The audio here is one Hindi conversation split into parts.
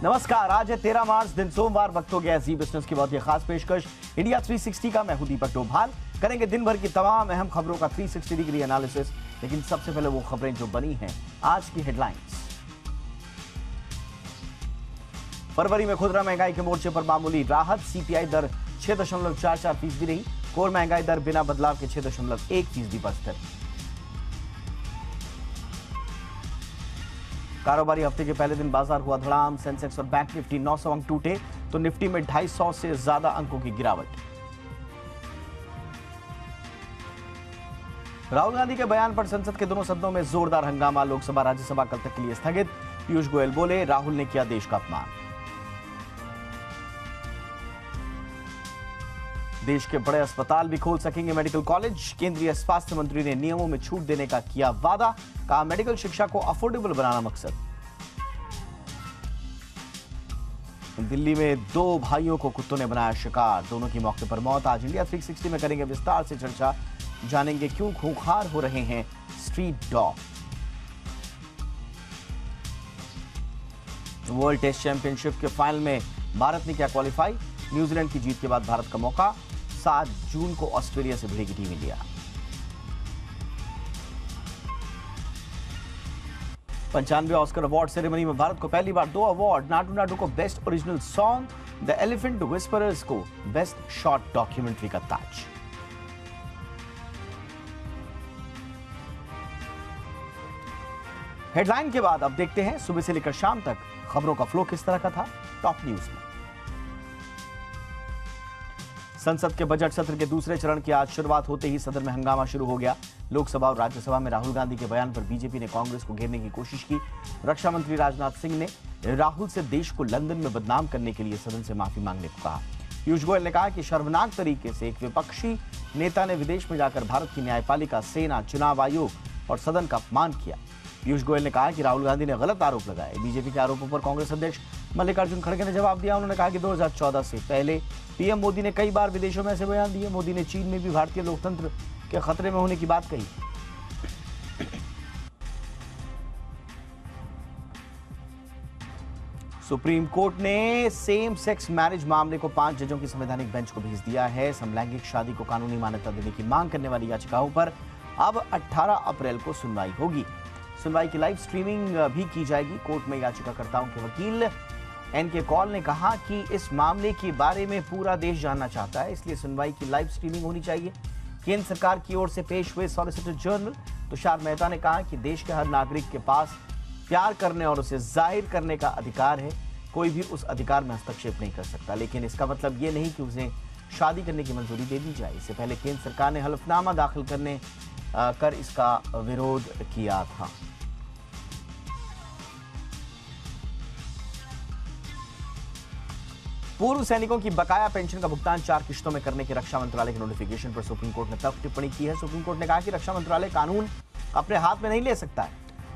नमस्कार, आज है 13 मार्च, दिन सोमवार। वक्त हो गया जी बिजनेस की बहुत ही खास पेशकश इंडिया 360 का। मैं हूं दीपक डोभाल। करेंगे दिन भर की तमाम अहम खबरों का 360 डिग्री एनालिसिस। लेकिन सबसे पहले वो खबरें जो बनी हैं आज की हेडलाइंस। फरवरी में खुदरा महंगाई के मोर्चे पर मामूली राहत। सीपीआई दर 6.44% रही। कोर महंगाई दर बिना बदलाव के 6.1% पर स्थिर। कारोबारी हफ्ते के पहले दिन बाजार हुआ धड़ाम। सेंसेक्स और बैंक निफ्टी 900 अंक टूटे तो निफ्टी में 250 से ज्यादा अंकों की गिरावट। राहुल गांधी के बयान पर संसद के दोनों सदनों में जोरदार हंगामा। लोकसभा राज्यसभा कल तक के लिए स्थगित। पीयूष गोयल बोले, राहुल ने किया देश का अपमान। देश के बड़े अस्पताल भी खोल सकेंगे मेडिकल कॉलेज। केंद्रीय स्वास्थ्य मंत्री ने नियमों में छूट देने का किया वादा। कहा, मेडिकल शिक्षा को अफोर्डेबल बनाना मकसद। दिल्ली में 2 भाइयों को कुत्तों ने बनाया शिकार। दोनों की मौके पर मौत। आज इंडिया 360 में करेंगे विस्तार से चर्चा। जानेंगे क्यों खूंखार हो रहे हैं street dog. World test championship के फाइनल में भारत ने किया क्वालिफाई। न्यूजीलैंड की जीत के बाद भारत का मौका। 7 जून को ऑस्ट्रेलिया से भिड़ेगी टीम इंडिया। 95वें ऑस्कर अवार्ड सेरेमनी में भारत को पहली बार 2 अवार्ड। नाटू नाटू को best original song, the elephant whisperers को बेस्ट शॉर्ट डॉक्यूमेंट्री का ताज। हेडलाइन के बाद अब देखते हैं सुबह से लेकर शाम तक खबरों का फ्लो किस तरह का था टॉप न्यूज में। संसद के बजट सत्र के दूसरे चरण की आज शुरुआत होते ही सदन में हंगामा शुरू हो गया। लोकसभा और राज्यसभा में राहुल गांधी के बयान पर बीजेपी ने कांग्रेस को घेरने की कोशिश की। रक्षा मंत्री राजनाथ सिंह ने राहुल से देश को लंदन में बदनाम करने के लिए सदन से माफी मांगने को कहा। पीयूष गोयल ने कहा कि शर्मनाक तरीके से एक विपक्षी नेता ने विदेश में जाकर भारत की न्यायपालिका, सेना, चुनाव आयोग और सदन का अपमान किया। पीयूष गोयल ने कहा कि राहुल गांधी ने गलत आरोप लगाए। बीजेपी के आरोपों पर कांग्रेस अध्यक्ष मल्लिकार्जुन खड़गे ने जवाब दिया। उन्होंने कहा कि 2014 से पहले पीएम मोदी ने कई बार विदेशों में ऐसे बयान दिए। मोदी ने चीन में भी भारतीय लोकतंत्र के खतरे में होने की बात कही। सुप्रीम कोर्ट ने सेम सेक्स मैरिज मामले को 5 जजों की संवैधानिक बेंच को भेज दिया है। समलैंगिक शादी को कानूनी मान्यता देने की मांग करने वाली याचिकाओं पर अब 18 अप्रैल को सुनवाई होगी। सुनवाई की लाइव स्ट्रीमिंग भी की जाएगी। कोर्ट में याचिकाकर्ताओं के वकील एनके कौल ने कहा कि इस मामले के बारे में पूरा देश जानना चाहता है, इसलिए सुनवाई की लाइव स्ट्रीमिंग होनी चाहिए। केंद्र सरकार की ओर से पेश हुए सॉलिसिटर जनरल तुषार मेहता ने कहा कि देश के हर नागरिक के पास प्यार करने और उसे जाहिर करने का अधिकार है। कोई भी उस अधिकार में हस्तक्षेप नहीं कर सकता, लेकिन इसका मतलब ये नहीं कि उसे शादी करने की मंजूरी दे दी जाए। इससे पहले केंद्र सरकार ने हलफनामा दाखिल कर इसका विरोध किया था। पूर्व सैनिकों की बकाया पेंशन का भुगतान 4 किश्तों में करने के रक्षा मंत्रालय के नोटिफिकेशन पर सुप्रीम कोर्ट ने सख्त टिप्पणी की है। सुप्रीम कोर्ट ने कहा कि रक्षा मंत्रालय कानून अपने हाथ में नहीं ले सकता है।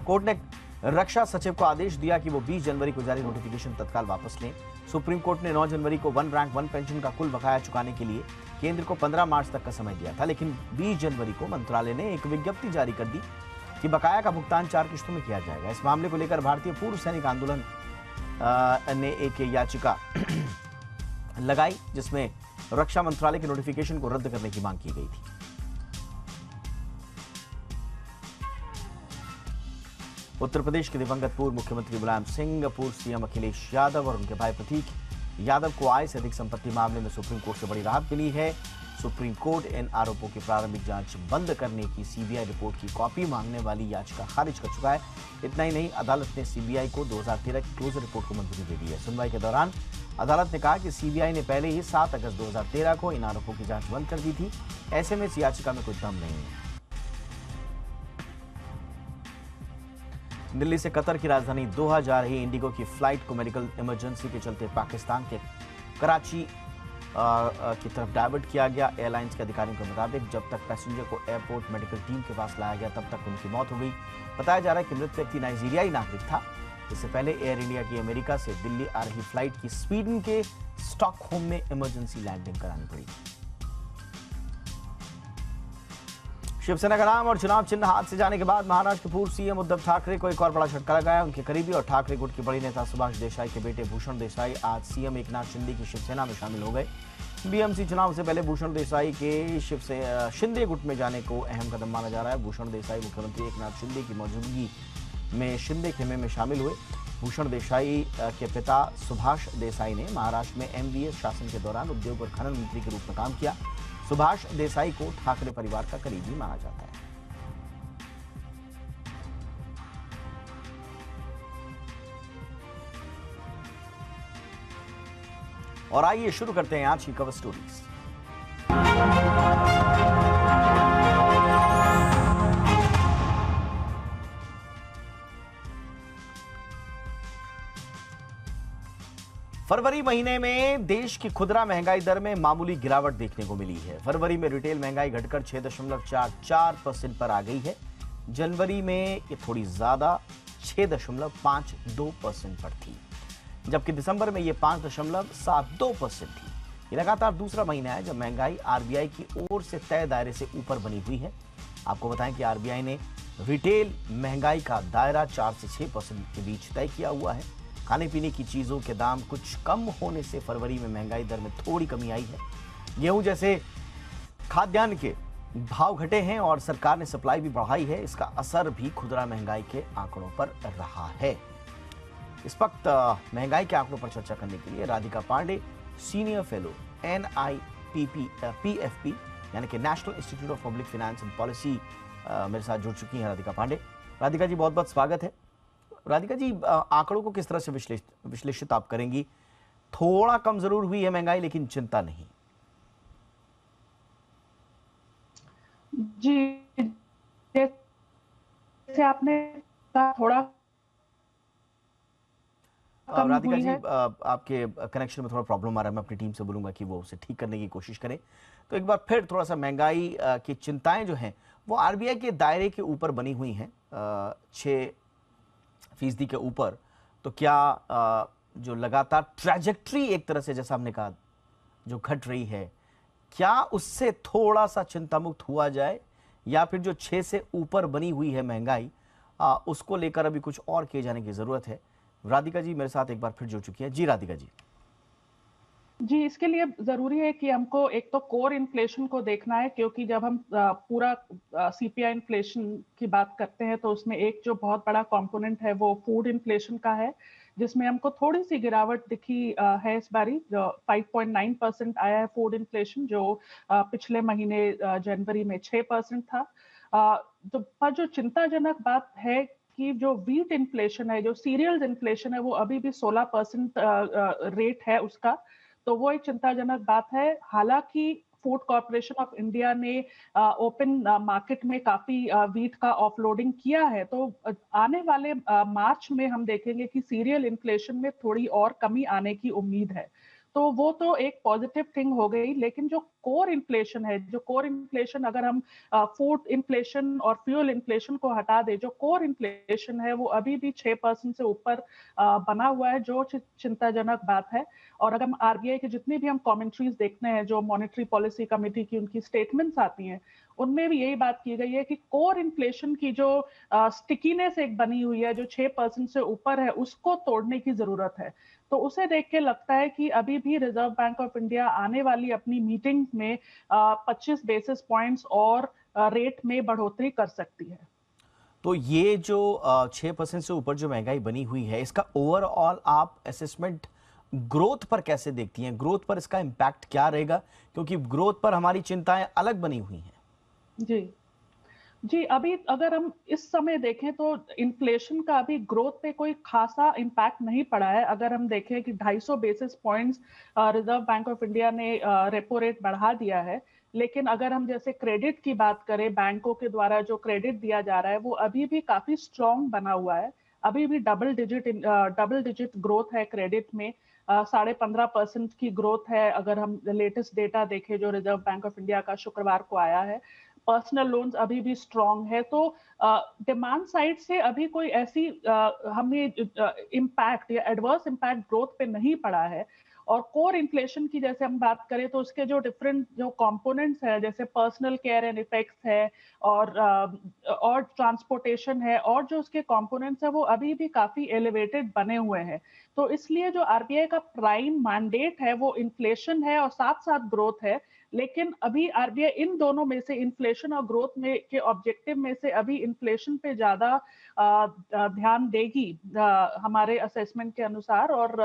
कोर्ट ने रक्षा सचिव को आदेश दिया कि वो 20 जनवरी को जारी नोटिफिकेशन तत्काल वापस लें। सुप्रीम कोर्ट ने 9 जनवरी को 1 रैंक 1 पेंशन का कुल बकाया चुकाने के लिए केंद्र को 15 मार्च तक का समय दिया था, लेकिन 20 जनवरी को मंत्रालय ने एक विज्ञप्ति जारी कर दी कि बकाया का भुगतान 4 किश्तों में किया जाएगा। इस मामले को लेकर भारतीय पूर्व सैनिक आंदोलन ने एक याचिका लगाई जिसमें रक्षा मंत्रालय के नोटिफिकेशन को रद्द करने की मांग की गई थी। उत्तर प्रदेश के दिवंगत पूर्व मुख्यमंत्री मुलायम सिंह, पूर्व सीएम अखिलेश यादव और उनके भाई प्रतीक यादव को आय से अधिक संपत्ति मामले में सुप्रीम कोर्ट से बड़ी राहत मिली है। सुप्रीम कोर्ट इन आरोपों की प्रारंभिक जांच बंद करने की सीबीआई रिपोर्ट की कॉपी मांगने वाली याचिका खारिज कर चुका है। इतना ही नहीं, अदालत ने सीबीआई को 2013 की क्लोजर रिपोर्ट को मंजूरी दे दी है। सुनवाई के दौरान अदालत ने कहा कि सीबीआई ने पहले ही 7 अगस्त 2013 को इन आरोपों की जांच बंद कर दी थी। ऐसे में इस याचिका में कोई दम नहीं है। दिल्ली से कतर की राजधानी दोहा जा रही इंडिगो की फ्लाइट को मेडिकल इमरजेंसी के चलते पाकिस्तान के कराची की तरफ डाइवर्ट किया गया। एयरलाइंस के अधिकारियों के मुताबिक जब तक पैसेंजर को एयरपोर्ट मेडिकल टीम के पास लाया गया तब तक उनकी मौत हो गई। बताया जा रहा है कि मृत व्यक्ति नाइजीरियाई नागरिक था। इससे पहले एयर इंडिया की अमेरिका से दिल्ली आ रही फ्लाइट की स्वीडन के स्टॉकहोम में इमरजेंसी लैंडिंग करानी पड़ी। शिवसेना का नाम और चुनाव चिन्ह हाथ से जाने के बाद महाराष्ट्र के पूर्व सीएम उद्धव ठाकरे को एक और बड़ा झटका लगाया। उनके करीबी और ठाकरे गुट की बड़ी नेता सुभाष देसाई के बेटे भूषण देसाई आज सीएम एकनाथ शिंदे की शिवसेना में शामिल हो गए। बीएमसी चुनाव से पहले भूषण देसाई के शिंदे गुट में जाने को अहम कदम माना जा रहा है। भूषण देसाई मुख्यमंत्री एकनाथ शिंदे की मौजूदगी में शिंदे खेमे में शामिल हुए। भूषण देसाई के पिता सुभाष देसाई ने महाराष्ट्र में एमवीएस शासन के दौरान उद्योग और खनन मंत्री के रूप में काम किया। सुभाष देसाई को ठाकरे परिवार का करीबी माना जाता है। और आइए शुरू करते हैं आज की कवर स्टोरीज। फरवरी महीने में देश की खुदरा महंगाई दर में मामूली गिरावट देखने को मिली है। फरवरी में रिटेल महंगाई घटकर 6.44% पर आ गई है। जनवरी में ये थोड़ी ज्यादा 6.52% पर थी, जबकि दिसंबर में ये 5.72% थी। ये लगातार दूसरा महीना है जब महंगाई आरबीआई की ओर से तय दायरे से ऊपर बनी हुई है। आपको बताएं कि आरबीआई ने रिटेल महंगाई का दायरा 4 से 6% के बीच तय किया हुआ है। खाने पीने की चीजों के दाम कुछ कम होने से फरवरी में महंगाई दर में थोड़ी कमी आई है। गेहूं जैसे खाद्यान्न के भाव घटे हैं और सरकार ने सप्लाई भी बढ़ाई है। इसका असर भी खुदरा महंगाई के आंकड़ों पर रहा है। इस वक्त महंगाई के आंकड़ों पर चर्चा करने के लिए Radhika Pandey, senior fellow NIPPFP यानी कि national institute of public finance and policy मेरे साथ जुड़ चुकी हैं। राधिका पांडे, राधिका जी बहुत बहुत स्वागत है। राधिका जी, आंकड़ों को किस तरह से विश्लेषित आप करेंगी? थोड़ा कम जरूर हुई है महंगाई, लेकिन चिंता नहीं। जी, जैसे आपने कहा थोड़ा राधिका जी, आपके कनेक्शन में थोड़ा प्रॉब्लम आ रहा है। मैं अपनी टीम से बोलूंगा कि वो उसे ठीक करने की कोशिश करें। तो एक बार फिर थोड़ा सा महंगाई की चिंताएं जो हैं वो आरबीआई के दायरे के ऊपर बनी हुई हैं, 6% के ऊपर। तो क्या जो लगातार ट्रैजेक्टरी एक तरह से जैसा हमने कहा जो घट रही है, क्या उससे थोड़ा सा चिंता मुक्त हुआ जाए, या फिर जो 6 से ऊपर बनी हुई है महंगाई उसको लेकर अभी कुछ और किए जाने की जरूरत है? राधिका जी मेरे साथ एक बार फिर जुड़ चुकी है। जी राधिका जी। जी, इसके लिए जरूरी है कि हमको एक तो कोर इन्फ्लेशन को देखना है, क्योंकि जब हम पूरा सीपीआई इन्फ्लेशन की बात करते हैं तो उसमें एक जो बहुत बड़ा कंपोनेंट है वो फूड इन्फ्लेशन का है, जिसमें हमको थोड़ी सी गिरावट दिखी है इस बारी। जो 5.9% आया है फूड इन्फ्लेशन, जो पिछले महीने जनवरी में 6% था। पर जो चिंताजनक बात है कि जो व्हीट इन्फ्लेशन है, जो सीरियल्स इन्फ्लेशन है, वो अभी भी 16% रेट है उसका। तो वो एक चिंताजनक बात है। हालांकि फूड कॉर्पोरेशन ऑफ इंडिया ने ओपन मार्केट में काफी व्हीट का ऑफलोडिंग किया है, तो आने वाले मार्च में हम देखेंगे कि सीरियल इन्फ्लेशन में थोड़ी और कमी आने की उम्मीद है। तो वो तो एक पॉजिटिव थिंग हो गई। लेकिन जो कोर इन्फ्लेशन है, जो कोर इन्फ्लेशन अगर हम फूड इन्फ्लेशन और फ्यूल इन्फ्लेशन को हटा दे, जो कोर इन्फ्लेशन है वो अभी भी 6% से ऊपर बना हुआ है, जो चिंताजनक बात है। और अगर हम आरबीआई की जितनी भी हम कमेंट्रीज देखते हैं, जो मॉनेटरी पॉलिसी कमेटी की उनकी स्टेटमेंट्स आती हैं, उनमें भी यही बात की गई है कि कोर इन्फ्लेशन की जो स्टिकीनेस एक बनी हुई है, जो 6% से ऊपर है, उसको तोड़ने की जरूरत है। तो उसे देख के लगता है कि अभी भी रिजर्व बैंक ऑफ इंडिया आने वाली अपनी मीटिंग में 25 बेसिस पॉइंट्स और रेट में बढ़ोतरी कर सकती है। तो ये जो 6% से ऊपर जो महंगाई बनी हुई है, इसका ओवरऑल आप असेसमेंट ग्रोथ पर कैसे देखती हैं? ग्रोथ पर इसका इम्पैक्ट क्या रहेगा, क्योंकि ग्रोथ पर हमारी चिंताएं अलग बनी हुई हैं। जी जी, अभी अगर हम इस समय देखें तो इन्फ्लेशन का अभी ग्रोथ पे कोई खासा इम्पैक्ट नहीं पड़ा है। अगर हम देखें कि 250 basis points reserve bank of India ने रेपो रेट बढ़ा दिया है, लेकिन अगर हम जैसे क्रेडिट की बात करें, बैंकों के द्वारा जो क्रेडिट दिया जा रहा है वो अभी भी काफी स्ट्रॉन्ग बना हुआ है। अभी भी डबल डिजिट ग्रोथ है क्रेडिट में। 15.5% की ग्रोथ है अगर हम लेटेस्ट डेटा देखें जो रिजर्व बैंक ऑफ इंडिया का शुक्रवार को आया है। पर्सनल लोन्स अभी भी स्ट्रॉन्ग है। तो डिमांड साइड से अभी कोई ऐसी हमें इम्पैक्ट या एडवर्स इम्पैक्ट ग्रोथ पे नहीं पड़ा है। और कोर इन्फ्लेशन की जैसे हम बात करें तो उसके जो डिफरेंट जो कंपोनेंट्स है, जैसे पर्सनल केयर एंड इफेक्ट्स है और ट्रांसपोर्टेशन है, और जो उसके कंपोनेंट्स है वो अभी भी काफी एलिवेटेड बने हुए हैं। तो इसलिए जो आरबीआई का प्राइम मैंडेट है वो इन्फ्लेशन है और साथ साथ ग्रोथ है। लेकिन अभी आरबीआई इन दोनों में से, इन्फ्लेशन और ग्रोथ में के ऑब्जेक्टिव में से, अभी इन्फ्लेशन पे ज्यादा ध्यान देगी हमारे असेसमेंट के अनुसार। और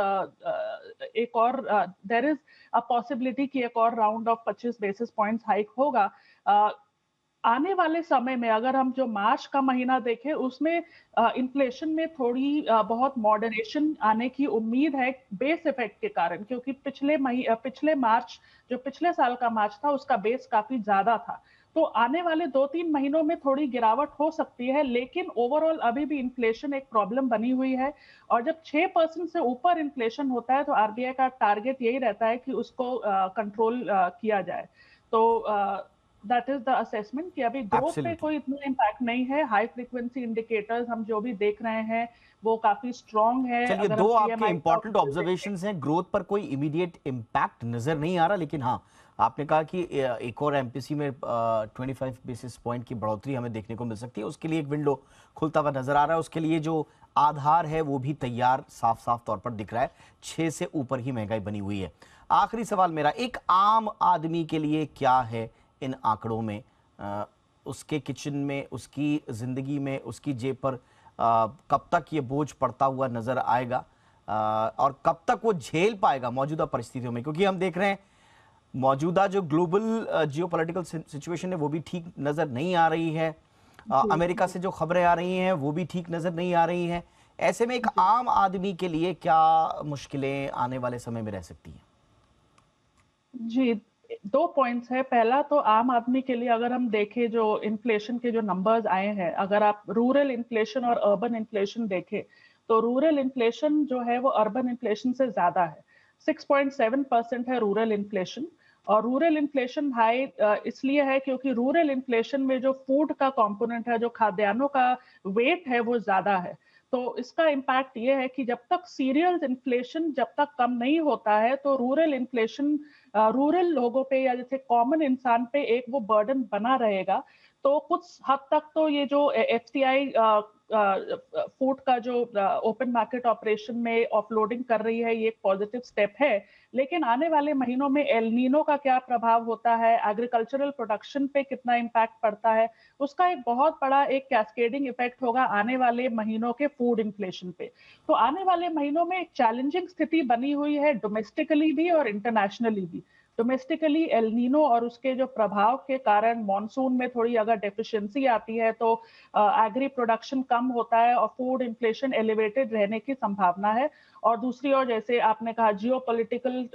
एक और देयर इज अ पॉसिबिलिटी कि एक और round of 25 basis points hike होगा। आने वाले समय में अगर हम जो मार्च का महीना देखें उसमें इन्फ्लेशन में थोड़ी बहुत मॉडरेशन आने की उम्मीद है बेस इफेक्ट के कारण, क्योंकि पिछले मार्च, जो पिछले साल का मार्च था, उसका बेस काफी ज्यादा था। तो आने वाले 2-3 महीनों में थोड़ी गिरावट हो सकती है, लेकिन ओवरऑल अभी भी इन्फ्लेशन एक प्रॉब्लम बनी हुई है। और जब 6% से ऊपर इन्फ्लेशन होता है तो आरबीआई का टारगेट यही रहता है कि उसको कंट्रोल किया जाए। तो दैट इज द असेसमेंट कि अभी ग्रोथ पे कोई इतना इम्पैक्ट नहीं है। हाई फ्रीक्वेंसी इंडिकेटर्स हम जो भी देख रहे हैं वो काफी स्ट्रांग है। चलिए, दो आपके इंपॉर्टेंट ऑब्जर्वेशंस हैं। ग्रोथ पर कोई इमीडिएट इम्पैक्ट नजर नहीं आ रहा, लेकिन हाँ, आपने कहा कि एक और एमपीसी में 25 बेसिस पॉइंट की बढ़ोतरी हमें देखने को मिल सकती है। उसके लिए एक विंडो खुलता हुआ नजर आ रहा है। उसके लिए जो आधार है वो भी तैयार साफ साफ तौर पर दिख रहा है। 6 से ऊपर ही महंगाई बनी हुई है। आखिरी सवाल मेरा, एक आम आदमी के लिए क्या है इन आंकड़ों में? उसके किचन में, उसकी जिंदगी में, उसकी जेब पर कब तक ये बोझ पड़ता हुआ नजर आएगा और कब तक वो झेल पाएगा मौजूदा परिस्थितियों में? क्योंकि हम देख रहे हैं मौजूदा जो ग्लोबल जियोपॉलिटिकल सिचुएशन है वो भी ठीक नजर नहीं आ रही है। अमेरिका से जो खबरें आ रही हैं वो भी ठीक नजर नहीं आ रही हैं। ऐसे में एक आम आदमी के लिए क्या मुश्किलें आने वाले समय में रह सकती हैं? जी, 2 पॉइंट्स है। पहला तो आम आदमी के लिए अगर हम देखें जो इन्फ्लेशन के जो नंबर्स आए हैं, अगर आप रूरल इन्फ्लेशन और अर्बन इन्फ्लेशन देखें तो रूरल इन्फ्लेशन जो है वो अर्बन इन्फ्लेशन से ज्यादा है। 6.7% है रूरल इन्फ्लेशन। और रूरल इन्फ्लेशन हाई इसलिए है क्योंकि रूरल इन्फ्लेशन में जो फूड का कंपोनेंट है, जो खाद्यान्नों का वेट है, वो ज्यादा है। तो इसका इम्पैक्ट ये है कि जब तक सीरियल्स इन्फ्लेशन जब तक कम नहीं होता है तो रूरल इन्फ्लेशन रूरल लोगों पे या जैसे कॉमन इंसान पे एक वो बर्डन बना रहेगा। तो कुछ हद तक तो ये जो एफसीआई फूड का जो ओपन मार्केट ऑपरेशन में ऑफलोडिंग कर रही है, ये एक पॉजिटिव स्टेप है। लेकिन आने वाले महीनों में एल नीनो का क्या प्रभाव होता है, एग्रीकल्चरल प्रोडक्शन पे कितना इम्पैक्ट पड़ता है, उसका एक बहुत बड़ा एक कैस्केडिंग इफेक्ट होगा आने वाले महीनों के फूड इन्फ्लेशन पे। तो आने वाले महीनों में एक चैलेंजिंग स्थिति बनी हुई है, डोमेस्टिकली भी और इंटरनेशनली भी। डोमेस्टिकली एल नीनो और उसके जो प्रभाव के कारण मॉनसून में थोड़ी अगर डेफिशिएंसी आती है तो एग्री प्रोडक्शन कम होता है और फूड इन्फ्लेशन एलिवेटेड रहने की संभावना है। और दूसरी ओर, जैसे आपने कहा, जियोपॉलिटिकल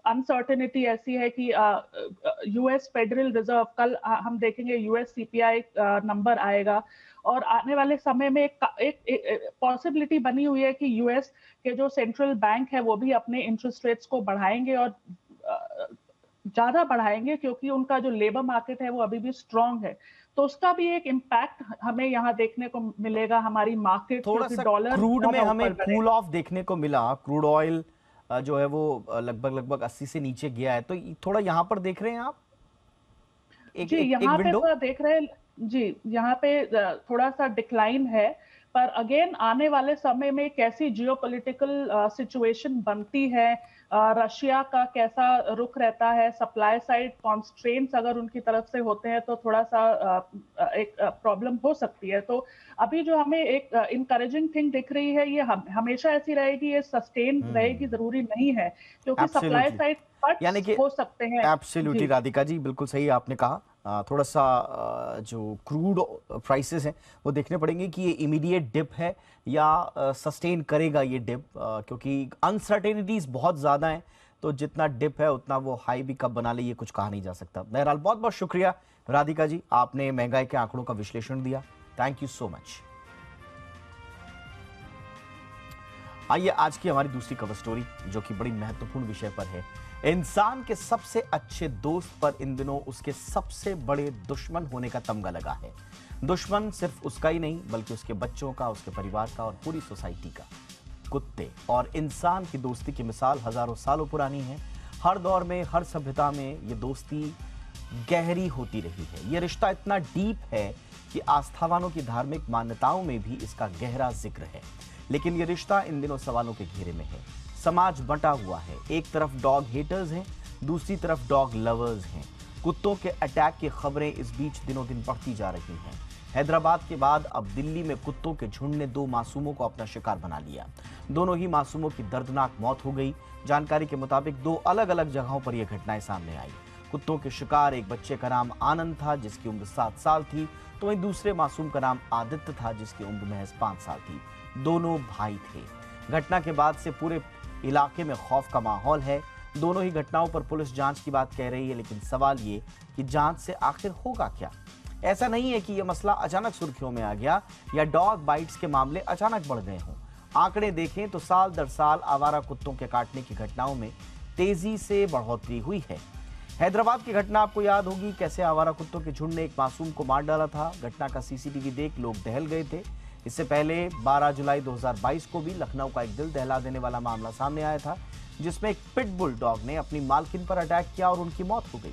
अनसर्टेनिटी ऐसी है कि यूएस फेडरल रिजर्व, कल हम देखेंगे यूएस सीपीआई नंबर आएगा और आने वाले समय में एक पॉसिबिलिटी बनी हुई है कि यूएस के जो सेंट्रल बैंक है वो भी अपने इंटरेस्ट रेट्स को बढ़ाएंगे और ज्यादा बढ़ाएंगे, क्योंकि उनका जो लेबर मार्केट है वो अभी भी स्ट्रांग है। तो उसका भी एक इम्पैक्ट हमें यहाँ देखने को मिलेगा हमारी मार्केट, थोड़ा सा डॉलर क्रूड में हमें कूल ऑफ देखने को मिला। क्रूड ऑयल जो है वो लगभग 80 से नीचे गया है। तो थोड़ा यहाँ पर देख रहे हैं आप जी, यहाँ पे थोड़ा देख रहे हैं जी, यहाँ पे थोड़ा सा डिक्लाइन है। पर अगेन आने वाले समय में कैसी जियोपॉलिटिकल सिचुएशन बनती है, रशिया का कैसा रुख रहता है, सप्लाई साइड कॉन्स्ट्रेंट्स अगर उनकी तरफ से होते हैं तो थोड़ा सा एक प्रॉब्लम हो सकती है। तो अभी जो हमें एक इनकरेजिंग थिंग दिख रही है, ये हमेशा ऐसी रहेगी, ये सस्टेन रहेगी जरूरी नहीं है, क्योंकि सप्लाई साइड यानी कि हो सकते हैं। एब्सोल्युटली राधिका जी, बिल्कुल सही आपने कहा। थोड़ा सा जो क्रूड प्राइसेस हैं वो देखने पड़ेंगे कि ये इमीडिएट डिप है या सस्टेन करेगा ये डिप, क्योंकि अनसर्टेनिटीज बहुत ज़्यादा हैं। तो जितना डिप है उतना वो हाई भी कब बना ले ये कुछ कहा नहीं जा सकता। बहरहाल बहुत बहुत शुक्रिया राधिका जी, आपने महंगाई के आंकड़ों का विश्लेषण दिया। Thank you so much. आइए आज की हमारी दूसरी कवर स्टोरी, जो कि बड़ी महत्वपूर्ण विषय पर है। इंसान के सबसे अच्छे दोस्त पर इन दिनों उसके सबसे बड़े दुश्मन होने का तमगा लगा है। दुश्मन सिर्फ उसका ही नहीं बल्कि उसके बच्चों का, उसके परिवार का और पूरी सोसाइटी का। कुत्ते और इंसान की दोस्ती की मिसाल हजारों सालों पुरानी है। हर दौर में, हर सभ्यता में ये दोस्ती गहरी होती रही है। ये रिश्ता इतना डीप है कि आस्थावानों की धार्मिक मान्यताओं में भी इसका गहरा जिक्र है। लेकिन ये रिश्ता इन दिनों सवालों के घेरे में है। समाज बंटा हुआ है, एक तरफ डॉग हेटर्स हैं, दूसरी तरफ डॉग लवर्स हैं। कुत्तों के अटैक की खबरें इस बीच दिनों दिन बढ़ती जा रही हैं। हैदराबाद के बाद अब दिल्ली में कुत्तों के झुंड ने 2 मासूमों को अपना शिकार बना लिया। दोनों ही मासूमों की दर्दनाक मौत हो गई। जानकारी के मुताबिक 2 अलग अलग जगहों पर यह घटनाएं सामने आई। कुत्तों के शिकार एक बच्चे का नाम आनंद था जिसकी उम्र 7 साल थी, तो वहीं दूसरे मासूम का नाम आदित्य था जिसकी उम्र महज 5 साल थी। दोनों भाई थे। घटना के बाद से पूरे इलाके में खौफ का माहौल है। दोनों ही घटनाओं पर पुलिस जांच की बात कह रही है, लेकिन सवाल ये कि जांच से आखिर होगा क्या। ऐसा नहीं है कि यह मसला अचानक सुर्खियों में आ गया या डॉग बाइट्स के मामले अचानक बढ़ गए हों। आंकड़े देखें तो साल दर साल आवारा कुत्तों के काटने की घटनाओं में तेजी से बढ़ोतरी हुई है। हैदराबाद की घटना आपको याद होगी, कैसे आवारा कुत्तों के झुंड ने एक मासूम को मार डाला था। घटना का सीसीटीवी देख लोग दहल गए थे। इससे पहले 12 जुलाई 2022 को भी लखनऊ का एक दिल दहला देने वाला मामला सामने आया था, जिसमें एक पिटबुल डॉग ने अपनी मालकिन पर अटैक किया और उनकी मौत हो गई।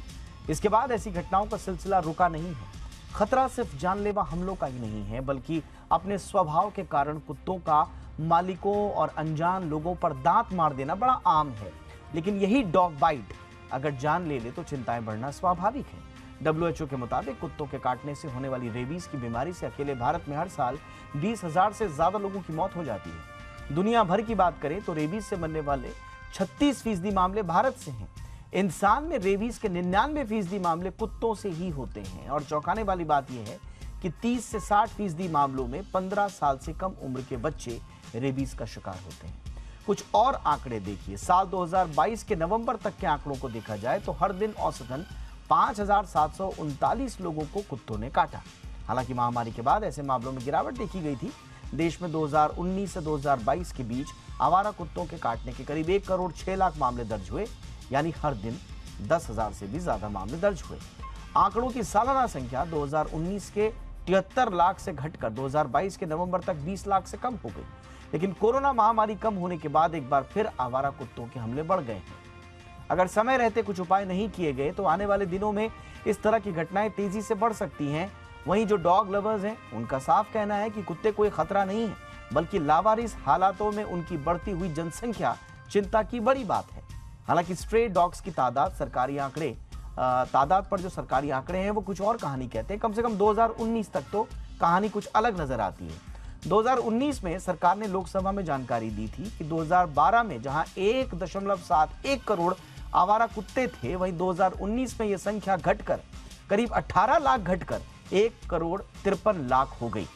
इसके बाद ऐसी घटनाओं का सिलसिला रुका नहीं है। खतरा सिर्फ जानलेवा हमलों का ही नहीं है, बल्कि अपने स्वभाव के कारण कुत्तों का मालिकों और अनजान लोगों पर दांत मार देना बड़ा आम है। लेकिन यही डॉग बाइट अगर जान ले तो चिंताएं बढ़ना स्वाभाविक है। WHO के मुताबिक कुत्तों के काटने से होने वाली रेबीज की बीमारी से अकेले भारत में हर साल 20,000 से ज्यादा लोगों की मौत हो जाती है। दुनिया भर की बात करें तो रेबीज से मरने वाले 36% मामले भारत से हैं। इंसान में रेबीज के 99% मामले कुत्तों से ही होते हैं। और चौंकाने वाली बात यह है कि 30 से 60% मामलों में 15 साल से कम उम्र के बच्चे रेबीज का शिकार होते हैं। कुछ और आंकड़े देखिए। साल 2022 के नवंबर तक के आंकड़ों को देखा जाए तो हर दिन औसतन 5,739 लोगों को कुत्तों ने काटा। हालांकि महामारी के बाद ऐसे मामलों में गिरावट देखी गई थी। देश में 2019 से 2022 के बीच आवारा कुत्तों के काटने के करीब 1 करोड़ 6 लाख मामले दर्ज हुए, यानी हर दिन 10,000 से भी ज्यादा मामले दर्ज हुए। आंकड़ों की सालाना संख्या 2019 के 73 लाख से घटकर 2022 के नवंबर तक 20 लाख से कम हो गई। लेकिन कोरोना महामारी कम होने के बाद एक बार फिर आवारा कुत्तों के हमले बढ़ गए हैं। अगर समय रहते कुछ उपाय नहीं किए गए तो आने वाले दिनों में इस तरह की घटनाएं तेजी से बढ़ सकती हैं। वहीं जो डॉग लवर्स हैं, उनका साफ कहना है कि कुत्ते कोई खतरा नहीं है, बल्कि लावारिस हालातों में उनकी बढ़ती हुई जनसंख्या चिंता की बड़ी बात है। हालांकि स्ट्रे डॉग्स की तादाद पर जो सरकारी आंकड़े हैं वो कुछ और कहानी कहते हैं। कम से कम 2019 तक तो कहानी कुछ अलग नजर आती है। 2019 में सरकार ने लोकसभा में जानकारी दी थी कि 2012 में जहां 1.71 करोड़ आवारा कुत्ते थे, वहीं 2019 में यह संख्या घटकर करीब 18 लाख घटकर 1 करोड़ 53 लाख हो गई।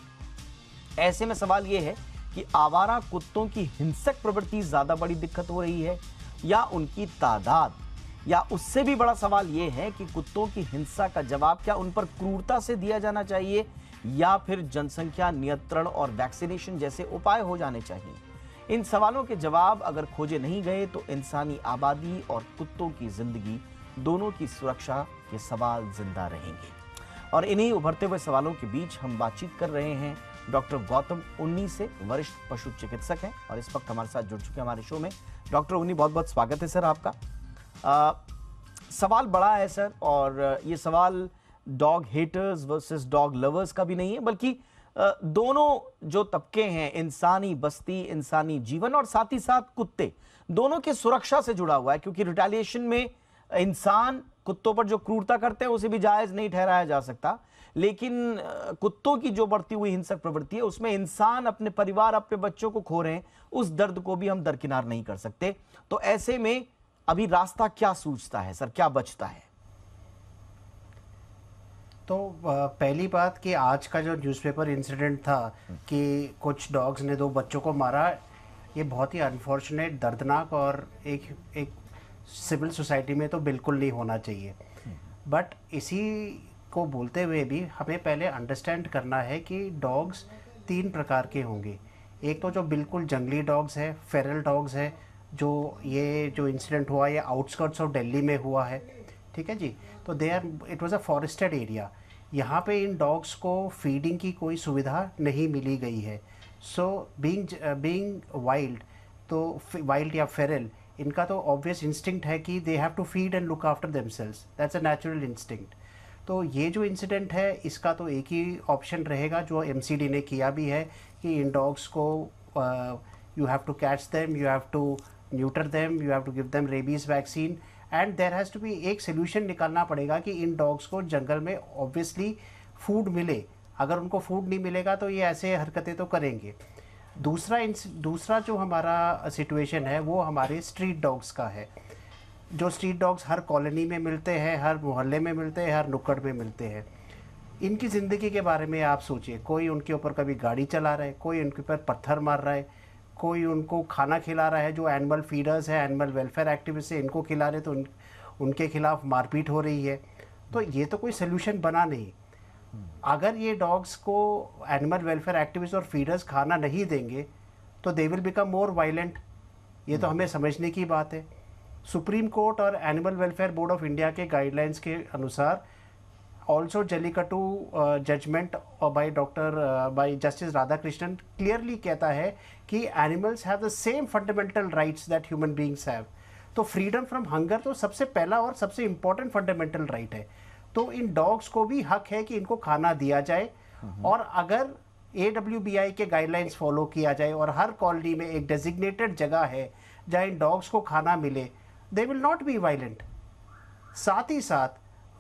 ऐसे में सवाल यह है कि आवारा कुत्तों की हिंसक प्रवृत्ति ज्यादा बड़ी दिक्कत हो रही है या उनकी तादाद, या उससे भी बड़ा सवाल यह है कि कुत्तों की हिंसा का जवाब क्या उन पर क्रूरता से दिया जाना चाहिए या फिर जनसंख्या नियंत्रण और वैक्सीनेशन जैसे उपाय हो जाने चाहिए। इन सवालों के जवाब अगर खोजे नहीं गए तो इंसानी आबादी और कुत्तों की जिंदगी दोनों की सुरक्षा के सवाल जिंदा रहेंगे। और इन्हीं उभरते हुए सवालों के बीच हम बातचीत कर रहे हैं डॉक्टर गौतम उन्नी से, वरिष्ठ पशु चिकित्सक हैं और इस वक्त हमारे साथ जुड़ चुके हैं हमारे शो में। डॉक्टर उन्नी, बहुत बहुत स्वागत है सर आपका। सवाल बड़ा है सर, और ये सवाल dog haters versus dog lovers का भी नहीं है, बल्कि दोनों जो तबके हैं, इंसानी बस्ती, इंसानी जीवन और साथ ही साथ कुत्ते, दोनों की सुरक्षा से जुड़ा हुआ है। क्योंकि रिटेलिएशन में इंसान कुत्तों पर जो क्रूरता करते हैं उसे भी जायज नहीं ठहराया जा सकता, लेकिन कुत्तों की जो बढ़ती हुई हिंसक प्रवृत्ति है उसमें इंसान अपने परिवार, अपने बच्चों को खो रहे हैं, उस दर्द को भी हम दरकिनार नहीं कर सकते। तो ऐसे में अभी रास्ता क्या सूझता है सर, क्या बचता है? तो पहली बात कि आज का जो न्यूज़पेपर इंसिडेंट था कि कुछ डॉग्स ने 2 बच्चों को मारा, ये बहुत ही अनफॉर्चुनेट, दर्दनाक और एक सिविल सोसाइटी में तो बिल्कुल नहीं होना चाहिए। बट इसी को बोलते हुए भी हमें पहले अंडरस्टैंड करना है कि डॉग्स 3 प्रकार के होंगे। एक तो जो बिल्कुल जंगली डॉग्स है, फेरल डॉग्स है, जो इंसिडेंट हुआ ये आउटस्कर्ट्स ऑफ दिल्ली में हुआ है, ठीक है जी। तो it was a forested area. यहाँ पे इन डॉग्स को फीडिंग की कोई सुविधा नहीं मिली गई है, सो बीइंग वाइल्ड, तो वाइल्ड या फेरल, इनका तो ऑब्वियस इंस्टिंक्ट है कि they have to feed and look after themselves, that's a natural instinct. तो ये जो इंसिडेंट है इसका तो एक ही ऑप्शन रहेगा जो एमसीडी ने किया भी है कि इन डॉग्स को you have to catch them, you have to neuter them, you have to give them rabies vaccine, and there has to be एक सोल्यूशन निकालना पड़ेगा कि इन डॉग्स को जंगल में ऑब्वियसली फूड मिले। अगर उनको फूड नहीं मिलेगा तो ये ऐसे हरकतें तो करेंगे। दूसरा जो हमारा सिचुएशन है वो हमारे स्ट्रीट डॉग्स का है। जो स्ट्रीट डॉग्स हर कॉलोनी में मिलते हैं, हर मोहल्ले में मिलते हैं, हर नुक्कड़ में मिलते हैं। इनकी ज़िंदगी के बारे में आप सोचिए, कोई उनके ऊपर कभी गाड़ी चला रहा है, कोई उनके ऊपर पत्थर मार रहा है, कोई उनको खाना खिला रहा है। जो एनिमल फीडर्स है, एनिमल वेलफेयर एक्टिविस्ट है, इनको खिला रहे तो उनके खिलाफ मारपीट हो रही है। तो ये तो कोई सोल्यूशन बना नहीं। अगर ये डॉग्स को एनिमल वेलफेयर एक्टिविस्ट और फीडर्स खाना नहीं देंगे तो they will become more violent. ये तो हमें समझने की बात है। सुप्रीम कोर्ट और animal welfare board of India के गाइडलाइंस के अनुसार also Jallikattu judgment by justice Radhakrishnan clearly कहता है कि animals have the same fundamental rights that human beings have. तो फ्रीडम फ्रॉम हंगर तो सबसे पहला और सबसे इम्पोर्टेंट फंडामेंटल राइट है। तो इन डॉग्स को भी हक है कि इनको खाना दिया जाए, और अगर AWBI के गाइडलाइंस फॉलो किया जाए और हर कॉलोनी में एक डेजिग्नेटेड जगह है जहाँ इन डॉग्स को खाना मिले, दे विल नॉट बी वायलेंट। साथ ही साथ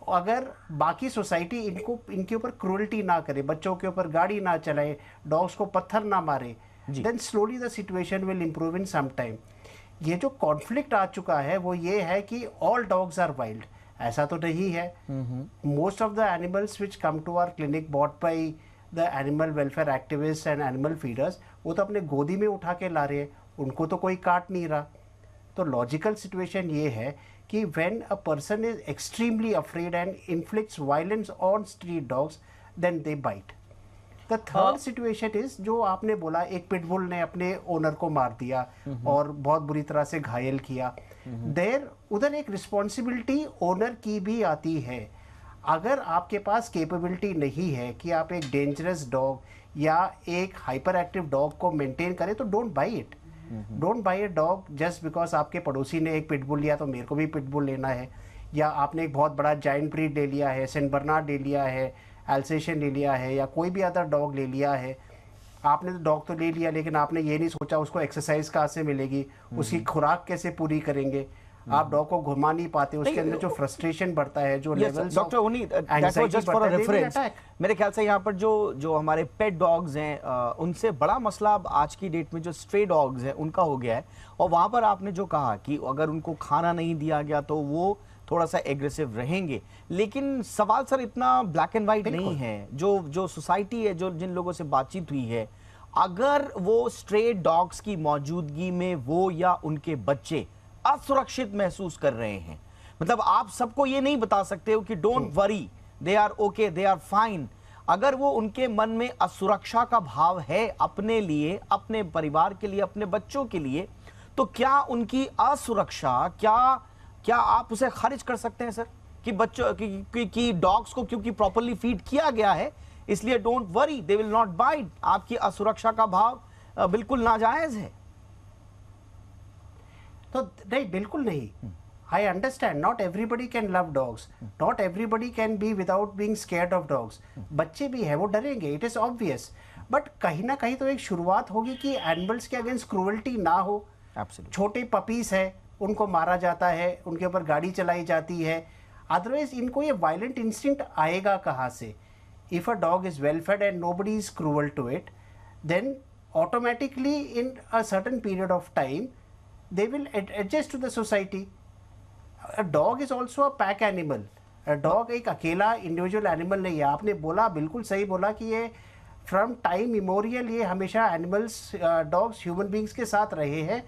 अगर बाकी सोसाइटी इनके ऊपर क्रूरल्टी ना करे, बच्चों के ऊपर गाड़ी ना चलाए, डॉग्स को पत्थर ना मारे, then slowly the situation will improve in some time. ये जो कॉन्फ्लिक्ट आ चुका है वो ये है कि ऑल डॉग्स आर वाइल्ड, ऐसा तो नहीं है। Most of the animals which come to our clinic bought by the animal welfare activist and animal feeders, वो तो अपने गोदी में उठा के ला रहे हैं, उनको तो कोई काट नहीं रहा। तो लॉजिकल सिचुएशन ये है कि when a person is extremely afraid and inflicts violence on street dogs, then they bite. The third situation is जो आपने बोला, एक पिटबुल ने अपने ओनर को मार दिया और बहुत बुरी तरह से घायल किया। देर उधर एक रिस्पॉन्सिबिलिटी ओनर की भी आती है। अगर आपके पास कैपेबिलिटी नहीं है कि आप एक डेंजरस डॉग या एक हाइपर एक्टिव डॉग को मेंटेन करें, तो don't buy it. Don't buy a dog just because आपके पड़ोसी ने एक पिटबुल लिया तो मेरे को भी पिटबुल लेना है, या आपने एक बहुत बड़ा जायंट ब्रीड ले लिया है, सेंट बर्नार्ड ले लिया है, एल्सेशियन ले लिया है, या कोई भी अदर डॉग ले लिया है। आपने तो डॉग तो ले लिया, लेकिन आपने ये नहीं सोचा उसको एक्सरसाइज कहाँ से मिलेगी, उसकी खुराक कैसे पूरी करेंगे। आप डॉग को घुमा नहीं पाते, उसके अंदर जो फ्रस्ट्रेशन बढ़ता है, जो लेवल्स डॉक्टर उन्हीं that was just for a reference. मेरे ख्याल से यहाँ पर जो हमारे पेट डॉग्स हैं, उनसे बड़ा मसला अब आज की डेट में जो स्ट्रे डॉग्स हैं उनका हो गया है। और वहां पर आपने जो कहा कि अगर उनको खाना नहीं दिया गया तो वो थोड़ा सा एग्रेसिव रहेंगे, लेकिन सवाल सर इतना ब्लैक एंड व्हाइट नहीं है। जो सोसाइटी है, जो जिन लोगों से बातचीत हुई है, अगर वो स्ट्रे डॉग्स की मौजूदगी में वो या उनके बच्चे असुरक्षित महसूस कर रहे हैं, मतलब आप सबको ये नहीं बता सकते हो कि don't worry, they are okay, they are fine. अगर वो उनके मन में असुरक्षा का भाव है अपने लिए, अपने परिवार के लिए, अपने बच्चों के लिए, तो क्या उनकी असुरक्षा क्या आप उसे खारिज कर सकते हैं सर कि बच्चों की डॉग्स को क्योंकि प्रॉपर्ली फीड किया गया है इसलिए don't worry, they will not bite? आपकी असुरक्षा का भाव बिल्कुल नाजायज है। तो नहीं, बिल्कुल नहीं। I understand not everybody can love dogs, not everybody can be without being scared of dogs. बच्चे भी है, वो डरेंगे, it is obvious. बट कहीं ना कहीं तो एक शुरुआत होगी कि एनिमल्स के अगेंस्ट क्रूअल्टी ना हो। Absolutely. छोटे पपीज है, उनको मारा जाता है, उनके ऊपर गाड़ी चलाई जाती है, अदरवाइज इनको ये वायलेंट इंस्टिंक्ट आएगा कहाँ से? If a dog is well fed and nobody is cruel to it, then automatically in a certain period of time they will adjust to the society. A dog is also a pack animal. A dog एक अकेला इंडिविजुअल एनिमल नहीं है। आपने बोला, बिल्कुल सही बोला कि ये फ्रॉम टाइम इमोरियल ये हमेशा एनिमल्स, डॉग्स ह्यूमन बींग्स के साथ रहे हैं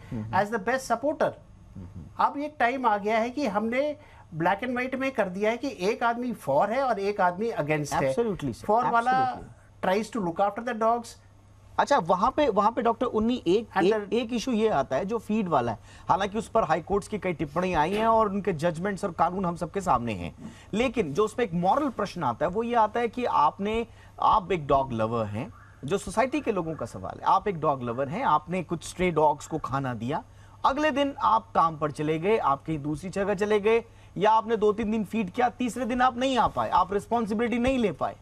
एज द बेस्ट सपोर्टर। अब एक टाइम आ गया है कि हमने ब्लैक एंड व्हाइट में कर दिया है कि एक आदमी फॉर है और एक आदमी अगेंस्ट है। फॉर वाला tries to look after the dogs. अच्छा, वहां पे डॉक्टर उन्नी एक इशू ये आता है जो फीड वाला है। हालांकि उस पर हाई कोर्ट्स की कई टिप्पणी आई हैं और उनके जजमेंट्स और कानून हम सबके सामने हैं, लेकिन जो उसमें एक मॉरल प्रश्न आता है वो ये आता है कि आप एक डॉग लवर हैं, जो सोसाइटी के लोगों का सवाल है, आप एक डॉग लवर हैं, आपने कुछ स्ट्रे डॉग्स को खाना दिया, अगले दिन आप काम पर चले गए, आप कहीं दूसरी जगह चले गए, या आपने 2-3 दिन फीड किया, तीसरे दिन आप नहीं आ पाए, आप रिस्पॉन्सिबिलिटी नहीं ले पाए।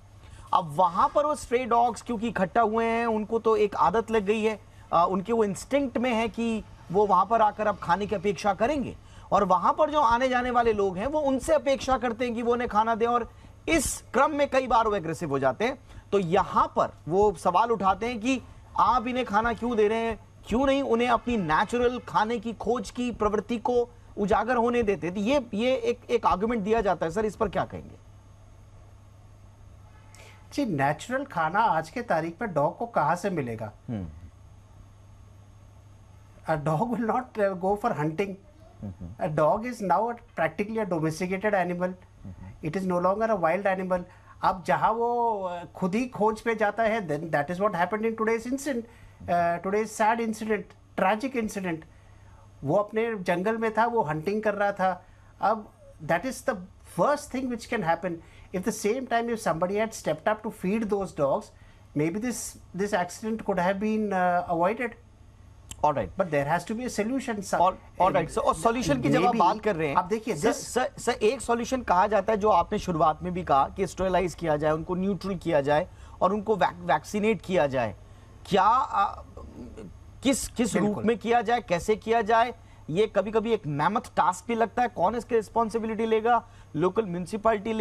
अब वहां पर वो स्ट्रे डॉग्स क्योंकि इकट्ठा हुए हैं, उनको तो एक आदत लग गई है, उनके वो इंस्टिंक्ट में है कि वो वहां पर आकर अब खाने की अपेक्षा करेंगे, और वहां पर जो आने जाने वाले लोग हैं वो उनसे अपेक्षा करते हैं कि वो उन्हें खाना दें, और इस क्रम में कई बार वो एग्रेसिव हो जाते हैं। तो यहां पर वो सवाल उठाते हैं कि आप इन्हें खाना क्यों दे रहे हैं, क्यों नहीं उन्हें अपनी नेचुरल खाने की खोज की प्रवृत्ति को उजागर होने देते। तो ये एक आर्गुमेंट दिया जाता है सर, इस पर क्या कहेंगे? जी, नेचुरल खाना आज के तारीख में डॉग को कहां से मिलेगा? A dog will not go for hunting. A dog is now practically a domesticated animal. It is no longer a wild animal. अब जहाँ वो खुद ही खोज पे जाता है, then that is what happened in today's incident, today's sad incident, tragic incident. वो अपने जंगल में था, वो hunting कर रहा था. अब that is the worst thing which can happen. If the same time if somebody had stepped up to feed those dogs, maybe this accident could have been avoided. All right. But there has to be a solution. All right. So, और सॉल्यूशन की जब आप बात कर रहे हैं, आप देखिए सर एक सॉल्यूशन कहा जाता है, जो आपने शुरुआत में भी कहा कि स्टेरिलाइज किया जाए, उनको न्यूट्रल किया जाए और उनको वैक्सीनेट किया जाए। क्या किस रूप में किया जाए, कैसे किया जाए, ये कभी कभी एक मैमथ टास्क भी लगता है। कौन इसकी रिस्पॉन्सिबिलिटी लेगा? लोकल म्यूनिसिपालिटी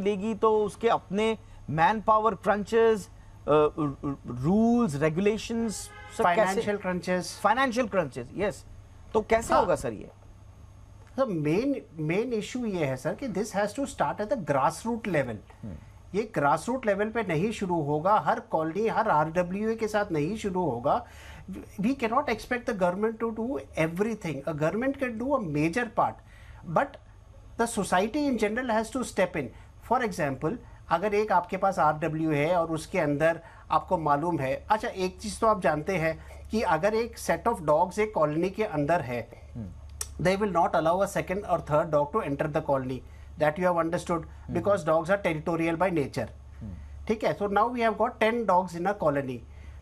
लेगी तो उसके अपने man power crunches, rules, regulations, financial crunches, yes. तो कैसे होगा सर ये? तो मेन इशू ये है सर कि this has to start at the grass root level. ये ग्रास रूट लेवल पे नहीं शुरू होगा, हर कॉलोनी, हर RWA के साथ नहीं शुरू होगा। We can not expect the government to do everything. A government can do a major part, but the society in general has to step in. For example, अगर एक आपके पास RWA है और उसके अंदर आपको मालूम है, अच्छा एक चीज़ तो आप जानते हैं कि अगर एक सेट ऑफ डॉग्स एक कॉलोनी के अंदर है, they will not allow a second or third dog to enter the colony. That you have understood, because dogs are territorial by nature. ठीक है? So now we have got 10 dogs in a colony.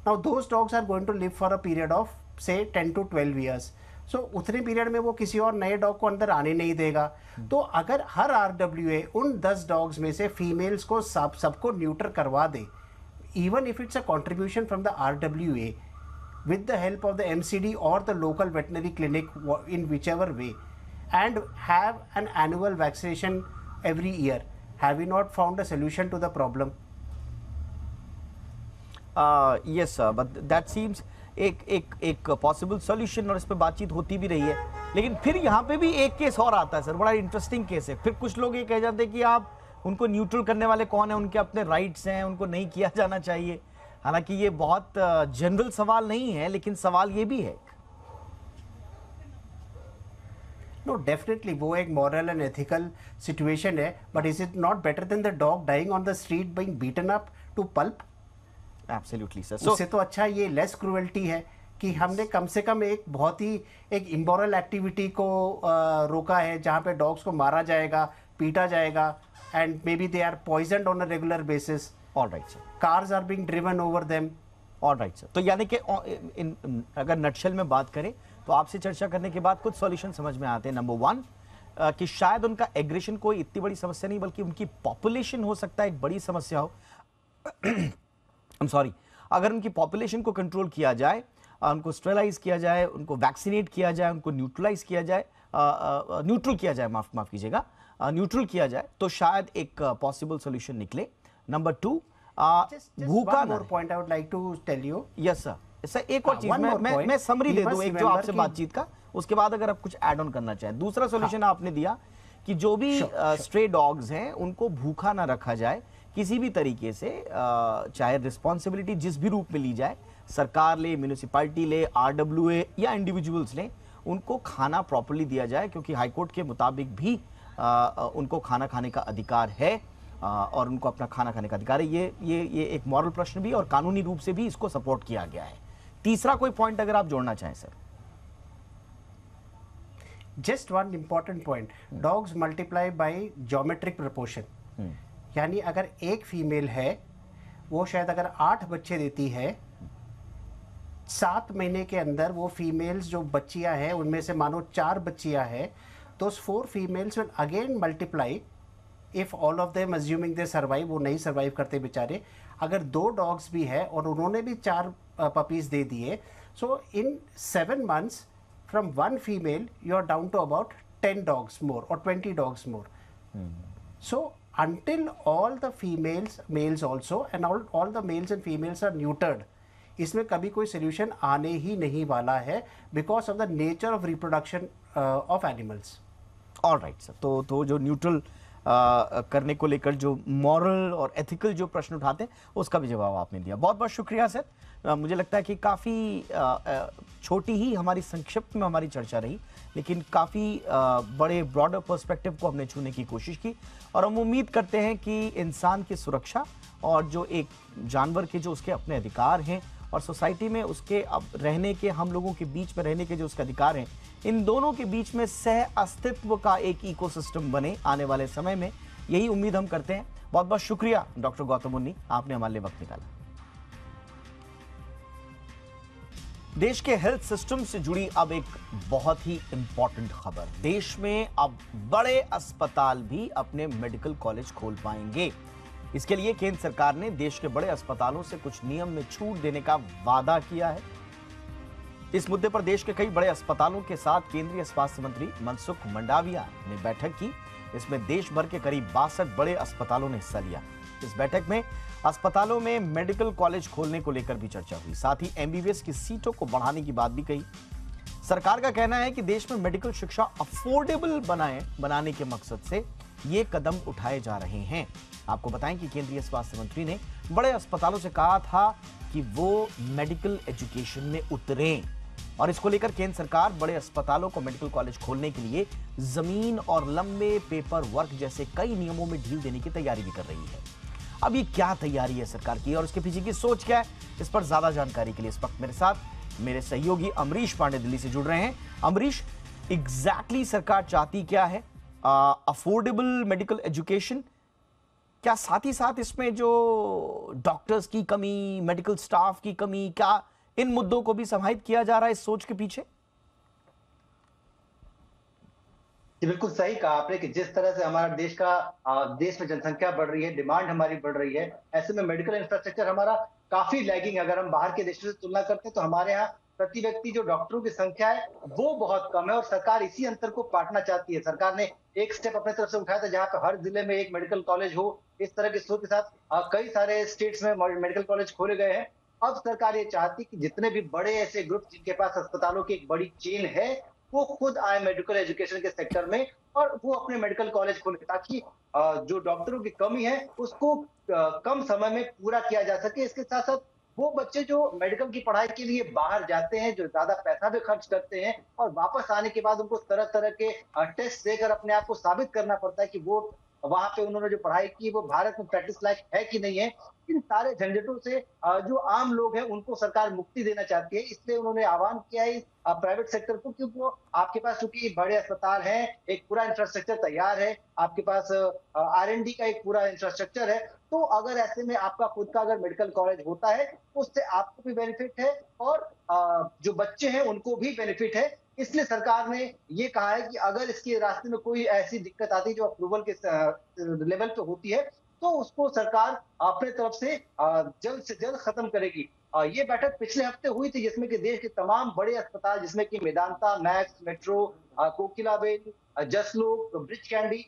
Now those dogs are going to live for a period of say 10 to 12 years. So उतने पीरियड में वो किसी और नए डॉग को अंदर आने नहीं देगा। तो अगर हर RWA उन 10 डॉग्स में से फीमेल्स को सबको न्यूटर करवा दे, even if it's a contribution from the RWA, with the help of the MCD or the local veterinary clinic in whichever way, and have an annual vaccination every year, have we not found a solution to the problem? Yes sir, but that seems एक पॉसिबल सॉल्यूशन, और इस पे बातचीत होती भी रही है। लेकिन फिर यहाँ पे भी एक केस और आता है सर, बड़ा इंटरेस्टिंग केस है। फिर कुछ लोग ये कह जाते हैं कि आप उनको न्यूट्रल करने वाले कौन है, उनके अपने राइट्स हैं, उनको नहीं किया जाना चाहिए। हालांकि ये बहुत जनरल सवाल नहीं है, लेकिन सवाल ये भी है। No, definitely वो एक moral and ethical situation है, but is it not better than the dog dying on the street being beaten up to pulp? Absolutely sir. उससे तो अच्छा ये लेस क्रूएल्टी है कि हमने कम से कम एक बहुत ही एक इमोरल एक्टिविटी को रोका है, जहाँ पे डॉग्स को मारा जाएगा, पीटा जाएगा, and maybe they are poisoned on a regular basis. All right sir. Cars are being driven over them. All right sir. तो यानी कि अगर नटशेल में बात करें तो आपसे चर्चा करने के बाद कुछ सॉल्यूशन समझ में आते हैं। नंबर 1 कि शायद उनका एग्रेशन कोई इतनी बड़ी समस्या नहीं, बल्कि उनकी पॉपुलेशन हो सकता है एक बड़ी समस्या हो। I'm sorry, अगर उनकी पॉपुलेशन को कंट्रोल किया जाए, उनको स्टेरिलाइज किया जाए, उनको वैक्सीनेट किया जाए, उनको न्यूट्रलाइज किया जाए, न्यूट्रल किया जाए, माफ कीजिएगा, न्यूट्रल किया जाए, तो शायद एक पॉसिबल सॉल्यूशन निकले। नंबर 2, भूखा ना point I would like to tell you. Yes sir. Sir एक और चीज मैं समरी दे दूं एक जो आपसे बातचीत का, उसके बाद अगर आप कुछ ऐड ऑन करना चाहें। दूसरा सॉल्यूशन आपने दिया कि जो भी स्ट्रे डॉग्स हैं उनको भूखा ना रखा जाए किसी भी तरीके से, चाहे रिस्पॉन्सिबिलिटी जिस भी रूप में ली जाए, सरकार ले, म्यूनिसिपैलिटी ले, RWA या इंडिविजुअल्स ले, उनको खाना प्रॉपर्ली दिया जाए, क्योंकि हाईकोर्ट के मुताबिक भी उनको खाना खाने का अधिकार है, और उनको अपना खाना खाने का अधिकार है। ये एक मॉरल प्रश्न भी और कानूनी रूप से भी इसको सपोर्ट किया गया है। तीसरा कोई पॉइंट अगर आप जोड़ना चाहें sir. Just one important point, dogs multiply by geometric proportion. यानी अगर एक फीमेल है वो शायद अगर 8 बच्चे देती है, 7 महीने के अंदर वो फीमेल्स जो बच्चियां हैं उनमें से मानो 4 बच्चियां हैं, तो 4 females will again multiply if all of them assuming they survive, वो नहीं सर्वाइव करते बेचारे। अगर 2 डॉग्स भी है और उन्होंने भी 4 पपीज दे दिए, सो इन 7 months from 1 female you are down to about 10 dogs more or 20 dogs more. So until all the males also and all the males and females are neutered, इसमें कभी कोई solution आने ही नहीं वाला है because of the nature of reproduction of animals. All right sir, तो जो न्यूट्रल करने को लेकर जो मॉरल और एथिकल जो प्रश्न उठाते हैं उसका भी जवाब आपने दिया। बहुत बहुत शुक्रिया सर। मुझे लगता है कि काफ़ी छोटी ही हमारी संक्षिप्त में हमारी चर्चा रही, लेकिन काफ़ी बड़े ब्रॉडर पर्सपेक्टिव को हमने छूने की कोशिश की, और हम उम्मीद करते हैं कि इंसान की सुरक्षा और जो एक जानवर के जो उसके अपने अधिकार हैं और सोसाइटी में उसके अब रहने के, हम लोगों के बीच में रहने के जो उसके अधिकार हैं, इन दोनों के बीच में सह अस्तित्व का एक इकोसिस्टम बने आने वाले समय में, यही उम्मीद हम करते हैं। बहुत बहुत शुक्रिया डॉक्टर गौतम मुन्नी, आपने हमारे लिए वक्त निकाला। देश के हेल्थ सिस्टम से जुड़ी अब एक बहुत ही इंपॉर्टेंट खबर। देश में अब बड़े अस्पताल भी अपने मेडिकल कॉलेज खोल पाएंगे। इसके लिए केंद्र सरकार ने देश के बड़े अस्पतालों से कुछ नियम में छूट देने का वादा किया है। इस मुद्दे पर देश के कई बड़े अस्पतालों के साथ केंद्रीय स्वास्थ्य मंत्री मनसुख मंडाविया ने बैठक की। इसमें देश भर के करीब 62 बड़े अस्पतालों ने हिस्सा लिया। इस बैठक में अस्पतालों में मेडिकल कॉलेज खोलने को लेकर भी चर्चा हुई। साथ ही एमबीबीएस की सीटों को बढ़ाने की बात भी कही। सरकार का कहना है कि देश में मेडिकल शिक्षा अफोर्डेबल बनाने के मकसद से ये कदम उठाए जा रहे हैं। आपको बताएं कि केंद्रीय स्वास्थ्य मंत्री ने बड़े अस्पतालों से कहा था कि वो मेडिकल एजुकेशन में उतरें, और इसको लेकर केंद्र सरकार बड़े अस्पतालों को मेडिकल कॉलेज खोलने के लिए जमीन और लंबे पेपर वर्क जैसे कई नियमों में ढील देने की तैयारी भी कर रही है। अब ये क्या तैयारी है सरकार की और उसके पीछे की सोच क्या है, इस पर ज्यादा जानकारी के लिए इस वक्त मेरे साथ मेरे सहयोगी अमरीश पांडे दिल्ली से जुड़ रहे हैं। अमरीश, एग्जैक्टली सरकार चाहती क्या है? अफोर्डेबल मेडिकल एजुकेशन, क्या साथ ही साथ इसमें जो डॉक्टर्स की कमी, मेडिकल स्टाफ की कमी, क्या इन मुद्दों को भी समाहित किया जा रहा है इस सोच के पीछे? जी बिल्कुल सही कहा आपने कि जिस तरह से हमारा देश में जनसंख्या बढ़ रही है, डिमांड हमारी बढ़ रही है, ऐसे में मेडिकल इंफ्रास्ट्रक्चर हमारा काफी लैगिंग है। अगर हम बाहर के देशों से तुलना करते हैं तो हमारे यहाँ प्रति व्यक्ति जो डॉक्टरों की संख्या है वो बहुत कम है, और सरकार इसी अंतर को पाटना चाहती है। सरकार ने एक स्टेप अपने तरफ से उठाया था जहाँ पे हर जिले में एक मेडिकल कॉलेज हो। इस तरह की सोच के साथ कई सारे स्टेट्स में मेडिकल कॉलेज खोले गए हैं। अब सरकार ये चाहती कि जितने भी बड़े ऐसे ग्रुप जिनके पास अस्पतालों की एक बड़ी चेन है वो खुद आए मेडिकल एजुकेशन के सेक्टर में और वो अपने मेडिकल कॉलेज खोले, ताकि जो डॉक्टरों की कमी है उसको कम समय में पूरा किया जा सके। इसके साथ साथ वो बच्चे जो मेडिकल की पढ़ाई के लिए बाहर जाते हैं, जो ज्यादा पैसा भी खर्च करते हैं और वापस आने के बाद उनको तरह तरह के टेस्ट देकर अपने आप को साबित करना पड़ता है कि वो वहां पे उन्होंने जो पढ़ाई की वो भारत में प्रैक्टिस लायक है कि नहीं है। इन सारे झंझटों से जो आम लोग हैं उनको सरकार मुक्ति देना चाहती है। इसलिए उन्होंने आह्वान किया है प्राइवेट सेक्टर को, क्योंकि वो आपके पास चूंकि बड़े अस्पताल हैं, एक पूरा इंफ्रास्ट्रक्चर तैयार है, आपके पास R&D का एक पूरा इंफ्रास्ट्रक्चर है, तो अगर ऐसे में आपका खुद का अगर मेडिकल कॉलेज होता है उससे आपको भी बेनिफिट है और जो बच्चे हैं उनको भी बेनिफिट है। इसलिए सरकार ने ये कहा है कि अगर इसके रास्ते में कोई ऐसी दिक्कत आती है जो अप्रूवल के लेवल पे होती है तो उसको सरकार अपने तरफ से जल्द से जल्द खत्म करेगी। ये बैठक पिछले हफ्ते हुई थी जिसमें कि देश के तमाम बड़े अस्पताल जिसमें कि Medanta, Max, Metro, Kokilaben, Jaslok, Breach Candy,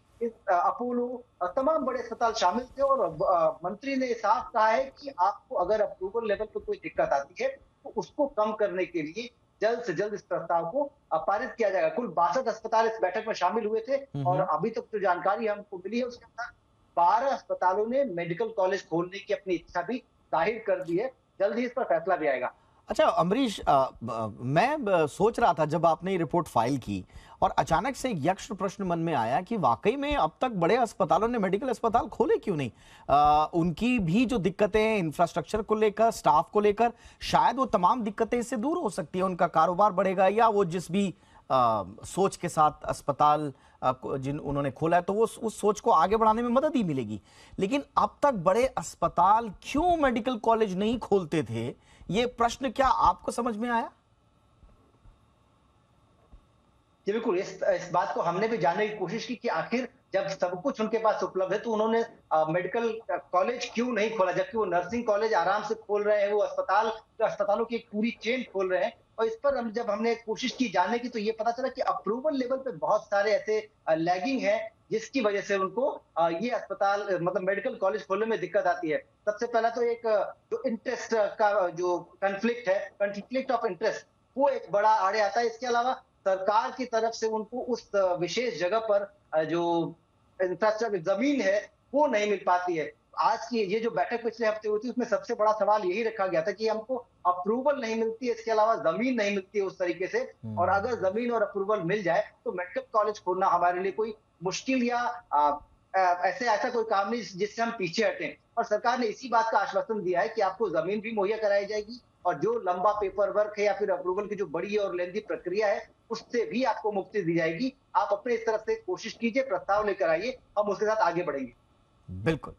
Apollo, तमाम बड़े अस्पताल शामिल थे। और मंत्री ने साफ कहा है कि आपको अगर अप्रूवल लेवल पर कोई दिक्कत आती है तो उसको कम करने के लिए जल्द से जल्द इस प्रस्ताव को पारित किया जाएगा। कुल 62 अस्पताल इस बैठक में शामिल हुए थे और अभी तक जो जानकारी हमको मिली है उसके अंदर 12 अस्पतालों ने मेडिकल कॉलेज खोलने की अपनी इच्छा भी जाहिर कर दी है। जल्द ही इस पर फैसला भी आएगा। अच्छा अमरीश, मैं सोच रहा था जब आपने ये रिपोर्ट फाइल की और अचानक से एक यक्ष प्रश्न मन में आया कि वाकई में अब तक बड़े अस्पतालों ने मेडिकल अस्पताल खोले क्यों नहीं? उनकी भी जो दिक्कतें हैं इंफ्रास्ट्रक्चर को लेकर, स्टाफ को लेकर, शायद वो तमाम दिक्कतें इससे दूर हो सकती है, उनका कारोबार बढ़ेगा, या वो जिस भी सोच के साथ अस्पताल जिन उन्होंने खोला है, तो वो उस सोच को आगे बढ़ाने में मदद ही मिलेगी। लेकिन अब तक बड़े अस्पताल क्यों मेडिकल कॉलेज नहीं खोलते थे, ये प्रश्न क्या आपको समझ में आया? जी बिल्कुल, इस बात को हमने भी जानने की कोशिश की कि आखिर जब सब कुछ उनके पास उपलब्ध है तो उन्होंने मेडिकल कॉलेज क्यों नहीं खोला, जबकि वो नर्सिंग कॉलेज आराम से खोल रहे हैं, वो अस्पतालों की एक पूरी चेन खोल रहे हैं। और इस पर जब हमने कोशिश की जानने की, तो ये पता चला कि अप्रूवल लेवल पे बहुत सारे ऐसे लैगिंग है, जिसकी वजह से उनको ये अस्पताल मतलब मेडिकल कॉलेज खोलने में दिक्कत आती है। सबसे पहला तो एक जो इंटरेस्ट का जो कॉन्फ्लिक्ट ऑफ इंटरेस्ट, वो एक बड़ा आड़े आता है। इसके अलावा सरकार की तरफ से उनको उस विशेष जगह पर जो इंफ्रास्ट्रक्चर जमीन है वो नहीं मिल पाती है। आज की ये जो बैठक पिछले हफ्ते हुई थी, उसमें सबसे बड़ा सवाल यही रखा गया था कि हमको अप्रूवल नहीं मिलती है, इसके अलावा जमीन नहीं मिलती है उस तरीके से, और अगर जमीन और अप्रूवल मिल जाए तो मेडिकल कॉलेज खोलना हमारे लिए कोई मुश्किल या ऐसा कोई काम नहीं जिससे हम पीछे हटें। और सरकार ने इसी बात का आश्वासन दिया है कि आपको जमीन भी मुहैया कराई जाएगी, और जो लंबा पेपर वर्क है या फिर अप्रूवल की जो बड़ी और लेंथी प्रक्रिया है, उससे भी आपको मुक्ति दी जाएगी। आप अपने इस तरफ से कोशिश कीजिए, प्रस्ताव लेकर आइए, हम उसके साथ आगे बढ़ेंगे। बिल्कुल,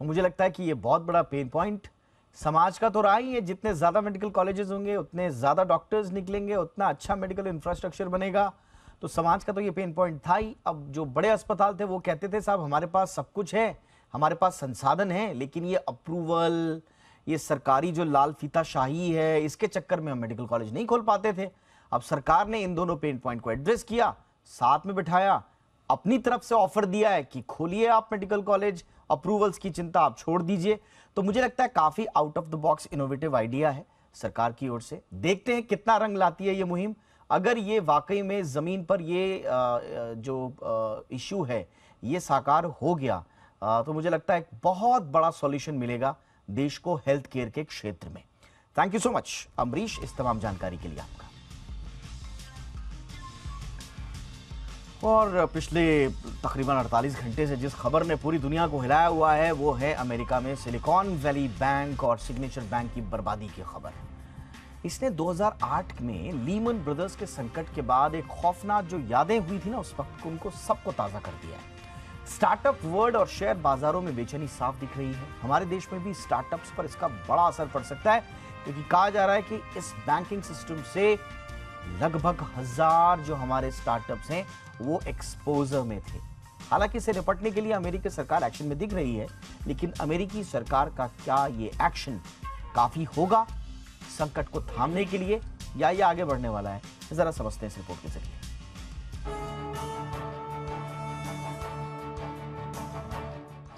और मुझे लगता है कि ये बहुत बड़ा पेन पॉइंट समाज का तो रहा ही है। जितने ज्यादा मेडिकल कॉलेजेस होंगे, उतने ज्यादा डॉक्टर्स निकलेंगे, उतना अच्छा मेडिकल इंफ्रास्ट्रक्चर बनेगा। तो समाज का तो ये पेन पॉइंट था ही। अब जो बड़े अस्पताल थे वो कहते थे साहब हमारे पास सब कुछ है, हमारे पास संसाधन है, लेकिन ये अप्रूवल, ये सरकारी जो लाल फीताशाही है, इसके चक्कर में हम मेडिकल कॉलेज नहीं खोल पाते थे। अब सरकार ने इन दोनों पेन पॉइंट को एड्रेस किया, साथ में बिठाया, अपनी तरफ से ऑफर दिया है कि खोलिए आप मेडिकल कॉलेज, अप्रूवल्स की चिंता आप छोड़ दीजिए। तो मुझे लगता है काफी out of the box innovative idea है सरकार की ओर से। देखते हैं कितना रंग लाती है ये मुहिम। अगर ये वाकई में जमीन पर ये जो इश्यू है ये साकार हो गया, तो मुझे लगता है एक बहुत बड़ा सॉल्यूशन मिलेगा देश को हेल्थ केयर के क्षेत्र में। Thank you so much Amrish इस तमाम जानकारी के लिए आपका। और पिछले तकरीबन 48 घंटे से जिस खबर ने पूरी दुनिया को हिलाया हुआ है वो है अमेरिका में सिलिकॉन वैली बैंक और सिग्नेचर बैंक की बर्बादी की खबर। इसने 2008 में लीमन ब्रदर्स के संकट के बाद एक खौफनाक जो यादें हुई थी ना उस वक्त, उनको सबको ताजा कर दिया है। स्टार्टअप वर्ल्ड और शेयर बाजारों में बेचैनी साफ दिख रही है। हमारे देश में भी स्टार्टअप्स पर इसका बड़ा असर पड़ सकता है, क्योंकि कहा जा रहा है कि इस बैंकिंग सिस्टम से लगभग 1000 जो हमारे स्टार्टअप्स हैं वो एक्सपोजर में थे। हालांकि इसे निपटने के लिए अमेरिकी सरकार एक्शन में दिख रही है, लेकिन अमेरिकी सरकार का क्या ये एक्शन काफी होगा संकट को थामने के लिए, या ये आगे बढ़ने वाला है? जरा समझते हैं इस रिपोर्ट के जरिए।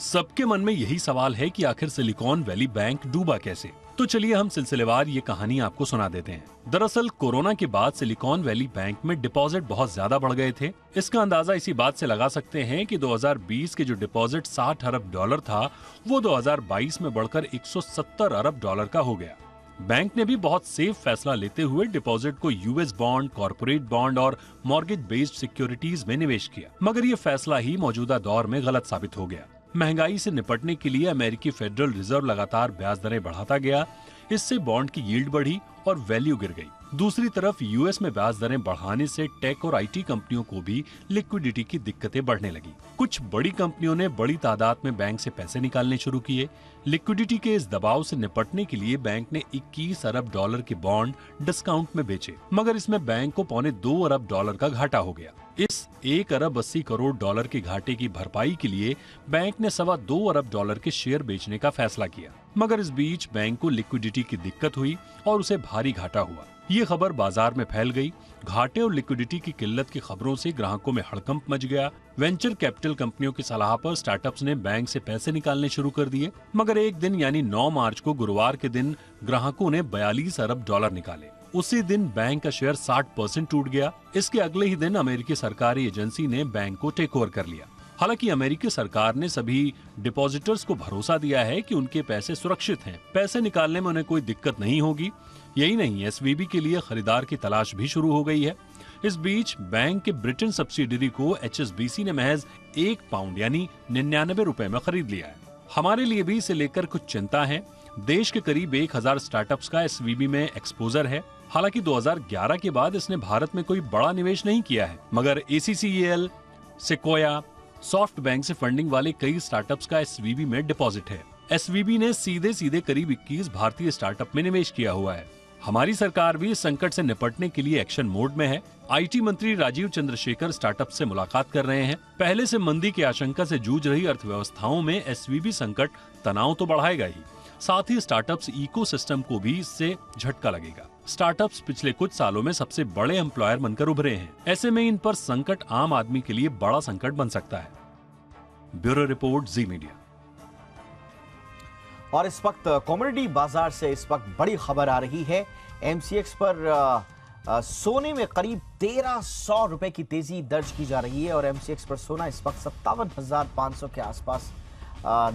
सबके मन में यही सवाल है कि आखिर सिलिकॉन वैली बैंक डूबा कैसे। तो चलिए हम सिलसिलेवार ये कहानी आपको सुना देते हैं। दरअसल कोरोना के बाद सिलिकॉन वैली बैंक में डिपॉजिट बहुत ज्यादा बढ़ गए थे। इसका अंदाजा इसी बात से लगा सकते हैं कि 2020 के जो डिपॉजिट $60 अरब था, वो 2022 में बढ़कर $170 अरब का हो गया। बैंक ने भी बहुत सेफ फैसला लेते हुए डिपॉजिट को यूएस बॉन्ड, कॉर्पोरेट बॉन्ड और मॉर्गेज बेस्ड सिक्योरिटीज में निवेश किया। मगर ये फैसला ही मौजूदा दौर में गलत साबित हो गया। महंगाई से निपटने के लिए अमेरिकी फेडरल रिजर्व लगातार ब्याज दरें बढ़ाता गया। इससे बॉन्ड की यील्ड बढ़ी और वैल्यू गिर गई। दूसरी तरफ यूएस में ब्याज दरें बढ़ाने से टेक और आईटी कंपनियों को भी लिक्विडिटी की दिक्कतें बढ़ने लगी। कुछ बड़ी कंपनियों ने बड़ी तादाद में बैंक से पैसे निकालने शुरू किए। लिक्विडिटी के इस दबाव से निपटने के लिए बैंक ने $21 अरब के बॉन्ड डिस्काउंट में बेचे, मगर इसमें बैंक को $2.25 अरब का घाटा हो गया। इस $1 अरब 80 करोड़ के घाटे की भरपाई के लिए बैंक ने $2.25 अरब के शेयर बेचने का फैसला किया। मगर इस बीच बैंक को लिक्विडिटी की दिक्कत हुई और उसे भारी घाटा हुआ। ये खबर बाजार में फैल गई। घाटे और लिक्विडिटी की किल्लत की खबरों से ग्राहकों में हड़कंप मच गया। वेंचर कैपिटल कंपनियों की सलाह पर स्टार्टअप्स ने बैंक से पैसे निकालने शुरू कर दिए। मगर एक दिन यानी 9 मार्च को, गुरुवार के दिन, ग्राहकों ने $42 अरब निकाले। उसी दिन बैंक का शेयर 60% टूट गया। इसके अगले ही दिन अमेरिकी सरकारी एजेंसी ने बैंक को टेक ओवर कर लिया। हालांकि अमेरिकी सरकार ने सभी डिपॉजिटर्स को भरोसा दिया है कि उनके पैसे सुरक्षित हैं, पैसे निकालने में उन्हें कोई दिक्कत नहीं होगी। यही नहीं, एसवीबी के लिए खरीदार की तलाश भी शुरू हो गई है। इस बीच बैंक के ब्रिटेन सब्सिडरी को एचएसबीसी ने महज £1 यानी 99 रुपए में खरीद लिया है। हमारे लिए भी इसे लेकर कुछ चिंता है। देश के करीब 1000 स्टार्टअप्स का एसवीबी में एक्सपोजर है। हालांकि 2011 के बाद इसने भारत में कोई बड़ा निवेश नहीं किया है, मगर ACCEL, सिक्वोया, सॉफ्ट बैंक से फंडिंग वाले कई स्टार्टअप्स का एसवीबी में डिपॉजिट है। एसवीबी ने सीधे सीधे करीब 21 भारतीय स्टार्टअप में निवेश किया हुआ है। हमारी सरकार भी इस संकट से निपटने के लिए एक्शन मोड में है। आईटी मंत्री राजीव चंद्रशेखर स्टार्टअप से मुलाकात कर रहे हैं। पहले से मंदी की आशंका से जूझ रही अर्थव्यवस्थाओं में एसवीबी संकट तनाव तो बढ़ाएगा ही, साथ ही स्टार्टअप्स इकोसिस्टम को भी इससे झटका लगेगा। स्टार्टअप्स पिछले कुछ सालों में सबसे बड़े एम्प्लॉयर बनकर उभरे हैं। ऐसे में इन पर संकट आम आदमी के लिए बड़ा संकट बन सकता है। ब्यूरो रिपोर्ट, जी मीडिया। और इस वक्त कमोडिटी बाजार से इस वक्त बड़ी खबर आ रही है। एमसीएक्स पर सोने में करीब 1300 रुपए की तेजी दर्ज की जा रही है और एमसीएक्स पर सोना इस वक्त 57,500 के आसपास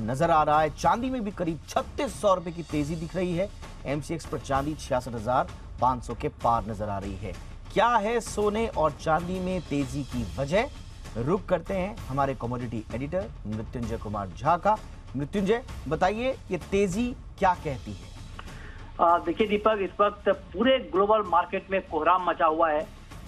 नजर आ रहा है। चांदी में भी करीब 3600 रुपए की तेजी दिख रही है। एमसीएक्स पर चांदी 66,500 के पार नजर आ रही है। क्या है सोने और चांदी में तेजी की वजह? रुक करते हैं हमारे कमोडिटी एडिटर मृत्युंजय कुमार झा का। मृत्युंजय, बताइए ये तेजी क्या कहती है? देखिए दीपक, इस वक्त पूरे ग्लोबल मार्केट में कोहराम मचा हुआ है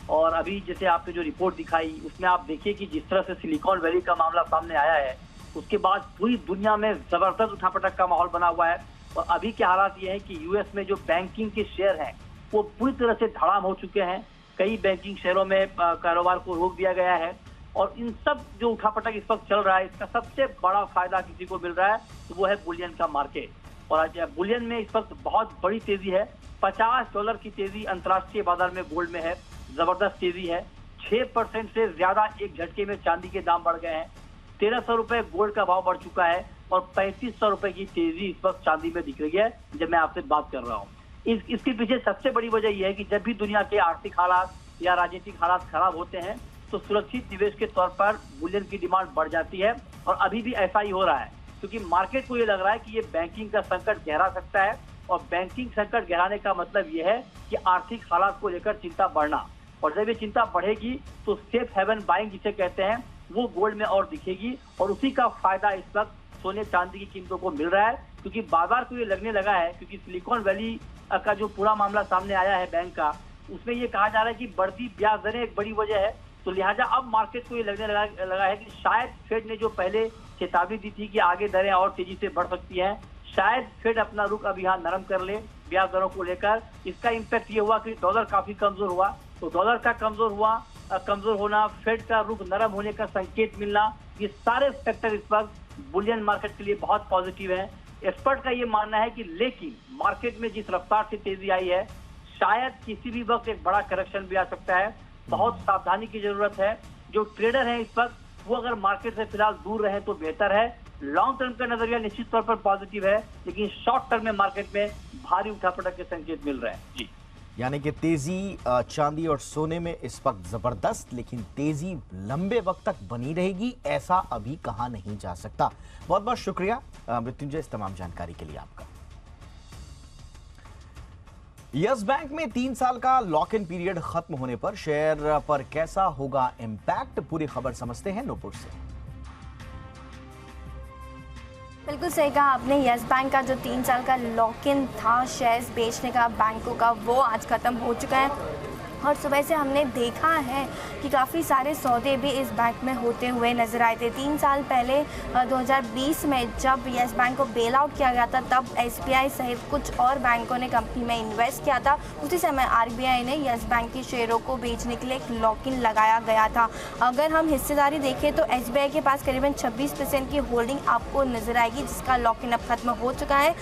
और अभी जैसे आपने जो रिपोर्ट दिखाई उसमें आप देखिए कि जिस तरह से सिलिकॉन वैली का मामला सामने आया है उसके बाद पूरी दुनिया में जबरदस्त उठापटक का माहौल बना हुआ है। और अभी के हालात ये हैं कि यूएस में जो बैंकिंग के शेयर हैं वो पूरी तरह से धड़ाम हो चुके हैं। कई बैंकिंग शेयरों में कारोबार को रोक दिया गया है और इन सब जो उठापटक इस वक्त चल रहा है इसका सबसे बड़ा फायदा किसी को मिल रहा है तो वो है बुलियन का मार्केट। और आज बुलियन में इस वक्त बहुत बड़ी तेजी है। $50 की तेजी अंतर्राष्ट्रीय बाजार में गोल्ड में है, जबरदस्त तेजी है। 6% से ज्यादा एक झटके में चांदी के दाम बढ़ गए हैं। 1300 रुपए गोल्ड का भाव बढ़ चुका है और 3500 रुपए की तेजी इस वक्त चांदी में दिख रही है जब मैं आपसे बात कर रहा हूँ। इसके पीछे सबसे बड़ी वजह यह है कि जब भी दुनिया के आर्थिक हालात या राजनीतिक हालात खराब होते हैं तो सुरक्षित निवेश के तौर पर बुलियन की डिमांड बढ़ जाती है और अभी भी ऐसा ही हो रहा है क्योंकि मार्केट को ये लग रहा है कि ये बैंकिंग का संकट गहरा सकता है और बैंकिंग संकट गहराने का मतलब ये है कि आर्थिक हालात को लेकर चिंता बढ़ना, और जब ये चिंता बढ़ेगी तो सेफ हेवन बाइंग जिसे कहते हैं वो गोल्ड में और दिखेगी और उसी का फायदा इस वक्त सोने चांदी की कीमतों को मिल रहा है क्योंकि बाजार को ये लगने लगा है, क्योंकि सिलिकॉन वैली का जो पूरा मामला सामने आया है बैंक का, उसमें ये कहा जा रहा है कि बढ़ती ब्याज दरें एक बड़ी वजह है। तो लिहाजा अब मार्केट को ये लगने लगा है कि शायद फेड ने जो पहले चेतावनी दी थी कि आगे दरें और तेजी से बढ़ सकती हैं, शायद फेड अपना रुख अब यहाँ नरम कर ले ब्याज दरों को लेकर। इसका इम्पैक्ट ये हुआ कि डॉलर काफी कमजोर हुआ, तो डॉलर का कमजोर होना, फेड का रुख नरम होने का संकेत मिलना, ये सारे फैक्टर इस वक्त बुलियन मार्केट के लिए बहुत पॉजिटिव है। एक्सपर्ट का ये मानना है कि लेकिन मार्केट में जिस रफ्तार से तेजी आई है शायद किसी भी वक्त एक बड़ा करेक्शन भी आ सकता है। बहुत सावधानी की जरूरत है। जो ट्रेडर हैं इस वक्त वो अगर मार्केट से फिलहाल दूर रहे तो बेहतर है। लॉन्ग टर्म का नजरिया निश्चित तौर पर पॉजिटिव है, लेकिन शॉर्ट टर्म में मार्केट में भारी उठापटक के संकेत मिल रहे हैं। जी, यानी कि तेजी चांदी और सोने में इस वक्त जबरदस्त, लेकिन तेजी लंबे वक्त तक बनी रहेगी ऐसा अभी कहा नहीं जा सकता। बहुत बहुत शुक्रिया मृत्युंजय इस तमाम जानकारी के लिए आपका। यस बैंक में 3 साल का लॉक इन पीरियड खत्म होने पर शेयर पर कैसा होगा इम्पैक्ट, पूरी खबर समझते हैं नूपुर से। बिल्कुल सही कहा आपने। यस बैंक का जो 3 साल का लॉक इन था शेयर्स बेचने का बैंकों का, वो आज खत्म हो चुका है और सुबह से हमने देखा है कि काफ़ी सारे सौदे भी इस बैंक में होते हुए नजर आए थे। 3 साल पहले 2020 में जब यस बैंक को बेल आउट किया गया था तब एसबीआई सहित कुछ और बैंकों ने कंपनी में इन्वेस्ट किया था। उसी समय आरबीआई ने यस बैंक की शेयरों को बेचने के लिए एक लॉक इन लगाया गया था। अगर हम हिस्सेदारी देखें तो एसबीआई के पास करीबन 26% की होल्डिंग आपको नजर आएगी जिसका लॉक इन अब खत्म हो चुका है।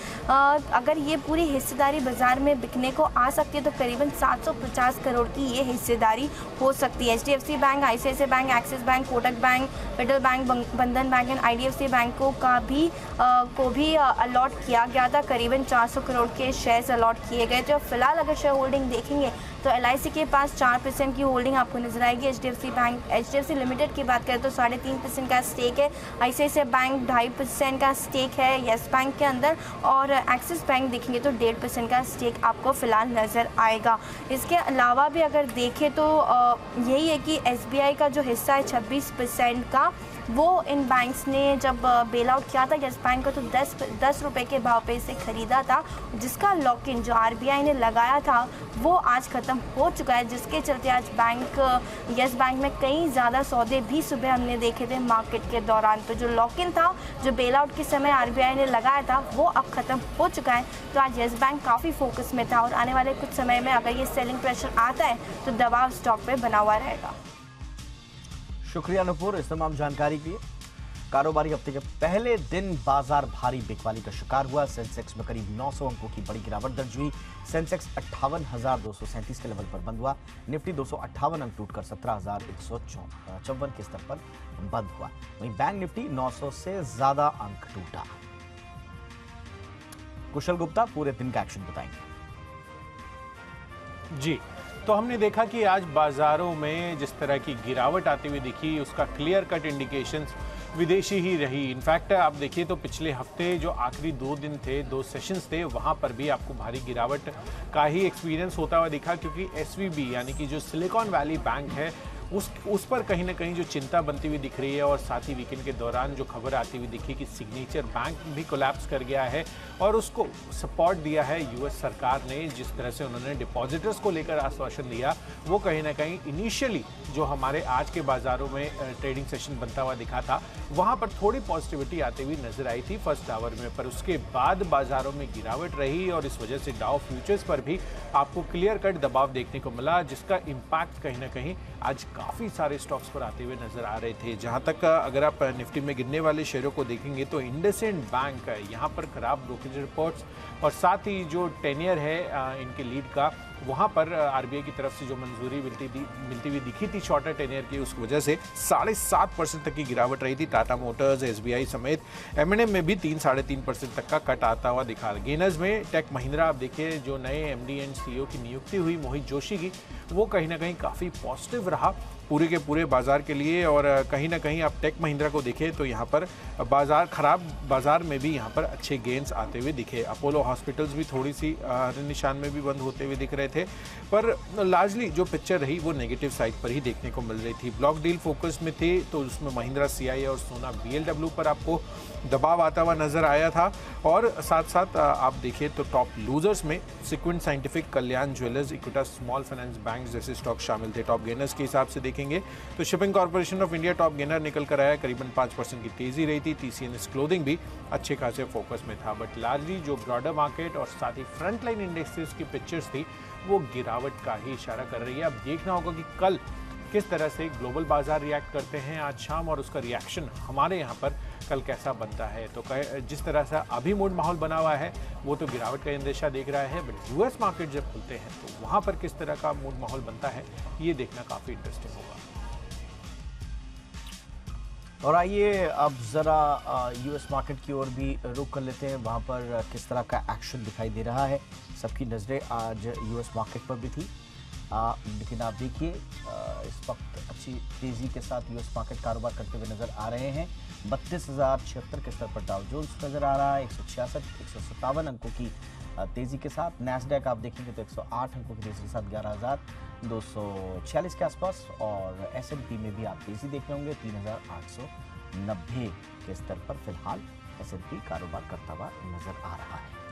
अगर ये पूरी हिस्सेदारी बाजार में बिकने को आ सकती है तो करीबन 750 करोड़ की ये हिस्सेदारी हो सकती है। HDFC bank, ICICI bank, axis bank, Kotak bank, federal bank, बंधन बैंक एंड आईडीएफसी बैंकों को भी अलॉट किया गया था। करीबन 400 करोड़ के शेयर्स अलॉट किए गए थे। फिलहाल अगर शेयर होल्डिंग देखेंगे तो एलआईसी के पास 4% की होल्डिंग आपको नजर आएगी। एचडीएफसी लिमिटेड की बात करें तो 3.5% का स्टेक है। आईसीआईसीआई बैंक 2.5% का स्टेक है यस बैंक के अंदर और एक्सिस बैंक देखेंगे तो 1.5% का स्टेक आपको फिलहाल नजर आएगा। इसके अलावा भी अगर देखें तो यही है कि एसबीआई का जो हिस्सा है 26% का वो इन बैंक्स ने जब बेल आउट किया था यस बैंक को तो 10 रुपए के भाव पे इसे खरीदा था, जिसका लॉक इन जो आरबीआई ने लगाया था वो आज ख़त्म हो चुका है, जिसके चलते आज यस बैंक में कई ज़्यादा सौदे भी सुबह हमने देखे थे मार्केट के दौरान। तो जो लॉक इन था, जो बेल आउट के समय आरबीआई ने लगाया था, वो अब ख़त्म हो चुका है। तो आज यस बैंक काफ़ी फोकस में था और आने वाले कुछ समय में अगर ये सेलिंग प्रेशर आता है तो दबाव स्टॉक पे बना हुआ रहेगा। शुक्रिया नुपुर इस तमाम जानकारी के लिए। कारोबारी हफ्ते के पहले दिन बाजार भारी बिकवाली का शिकार हुआ। सेंसेक्स में करीब 900 अंकों की बड़ी गिरावट दर्ज हुई। सेंसेक्स 58,237 के लेवल पर बंद हुआ। निफ्टी 258 अंक टूटकर 17,154 के स्तर पर बंद हुआ। वहीं बैंक निफ्टी 900 से ज्यादा अंक टूटा। कुशल गुप्ता पूरे दिन का एक्शन बताएंगे। जी, तो हमने देखा कि आज बाजारों में जिस तरह की गिरावट आती हुई दिखी, उसका क्लियर कट इंडिकेशंस विदेशी ही रही। इनफैक्ट आप देखिए तो पिछले हफ्ते जो आखिरी 2 दिन थे, 2 सेशंस थे, वहां पर भी आपको भारी गिरावट का ही एक्सपीरियंस होता हुआ दिखा, क्योंकि एसवीबी यानी कि जो सिलिकॉन वैली बैंक है उस पर कहीं ना कहीं जो चिंता बनती हुई दिख रही है। और साथ ही वीकेंड के दौरान जो खबर आती हुई दिखी कि सिग्नेचर बैंक भी कोलैप्स कर गया है और उसको सपोर्ट दिया है यूएस सरकार ने। जिस तरह से उन्होंने डिपॉजिटर्स को लेकर आश्वासन दिया, वो कहीं ना कहीं इनिशियली जो हमारे आज के बाजारों में ट्रेडिंग सेशन बनता हुआ दिखा था, वहां पर थोड़ी पॉजिटिविटी आती हुई नजर आई थी फर्स्ट आवर में। पर उसके बाद बाजारों में गिरावट रही और इस वजह से डाउ फ्यूचर्स पर भी आपको क्लियर कट दबाव देखने को मिला, जिसका इम्पैक्ट कहीं ना कहीं आज काफ़ी सारे स्टॉक्स पर आते हुए नजर आ रहे थे। जहां तक अगर आप निफ्टी में गिरने वाले शेयरों को देखेंगे तो इंडसइंड बैंक यहाँ पर खराब ब्रोकरेज रिपोर्ट्स और साथ ही जो टेनियर है इनके लीड का, वहां पर आरबीआई की तरफ से जो मंजूरी मिलती हुई दिखी थी शॉर्टर टेनियर की, उस वजह से 7.5% तक की गिरावट रही थी। टाटा मोटर्स, एसबीआई समेत एमएनएम में भी 3-3.5% तक का कट आता हुआ दिखा। गेनर्स में टेक महिंद्रा आप देखिए, जो नए एमडी एंड सीईओ की नियुक्ति हुई मोहित जोशी की, वो कहीं ना कहीं काफ़ी पॉजिटिव रहा पूरे के पूरे बाजार के लिए। और कहीं ना कहीं आप टेक महिंद्रा को देखें तो यहाँ पर खराब बाजार में भी यहाँ पर अच्छे गेंस आते हुए दिखे। अपोलो हॉस्पिटल्स भी थोड़ी सी निशान में भी बंद होते हुए दिख रहे थे, पर लार्जली जो पिक्चर रही वो नेगेटिव साइड पर ही देखने को मिल रही थी। ब्लॉक डील फोकस में थे तो उसमें महिंद्रा सीआई और सोना बीएलडब्ल्यू पर आपको दबाव आता हुआ नजर आया था। और साथ साथ आप देखिए तो टॉप लूजर्स में Sequent Scientific, Kalyan Jewellers, Equitas Small Finance Bank जैसे स्टॉक शामिल थे। टॉप गेनर्स के हिसाब से देखेंगे तो Shipping Corporation of India top gainer निकल कर आया, करीबन 5% की तेजी रही थी। टीसीएनएस क्लोथिंग भी अच्छे खासे फोकस में था। बट लार्जली जो ब्रॉडर मार्केट और साथ ही फ्रंट लाइन इंडेक्सेस की पिक्चर्स थी वो गिरावट का ही इशारा कर रही है। अब देखना होगा कि कल किस तरह से ग्लोबल बाजार रिएक्ट करते हैं आज शाम, और उसका रिएक्शन हमारे यहाँ पर कल कैसा बनता है। तो जिस तरह से अभी मूड माहौल बना हुआ है वो तो गिरावट का अंदेशा देख रहा है, बट यूएस मार्केट जब खुलते हैं तो वहाँ पर किस तरह का मूड माहौल बनता है ये देखना काफ़ी इंटरेस्टिंग होगा। और आइए अब जरा यूएस मार्केट की ओर भी रुख कर लेते हैं, वहाँ पर किस तरह का एक्शन दिखाई दे रहा है। सबकी नज़रें आज यूएस मार्केट पर भी थी, लेकिन आप देखिए इस वक्त अच्छी तेज़ी के साथ यूएस मार्केट कारोबार करते हुए नज़र आ रहे हैं। 32,076 के स्तर पर डाउ जोन्स नज़र आ रहा है 156 अंकों की तेज़ी के साथ। नैस्डैक आप देखेंगे तो 108 अंकों की तेज़ी के साथ 11,246 के आसपास। और S&P में भी आप तेज़ी देख रहे होंगे 3,890 के स्तर पर फिलहाल S&P कारोबार करता हुआ नज़र आ रहा है।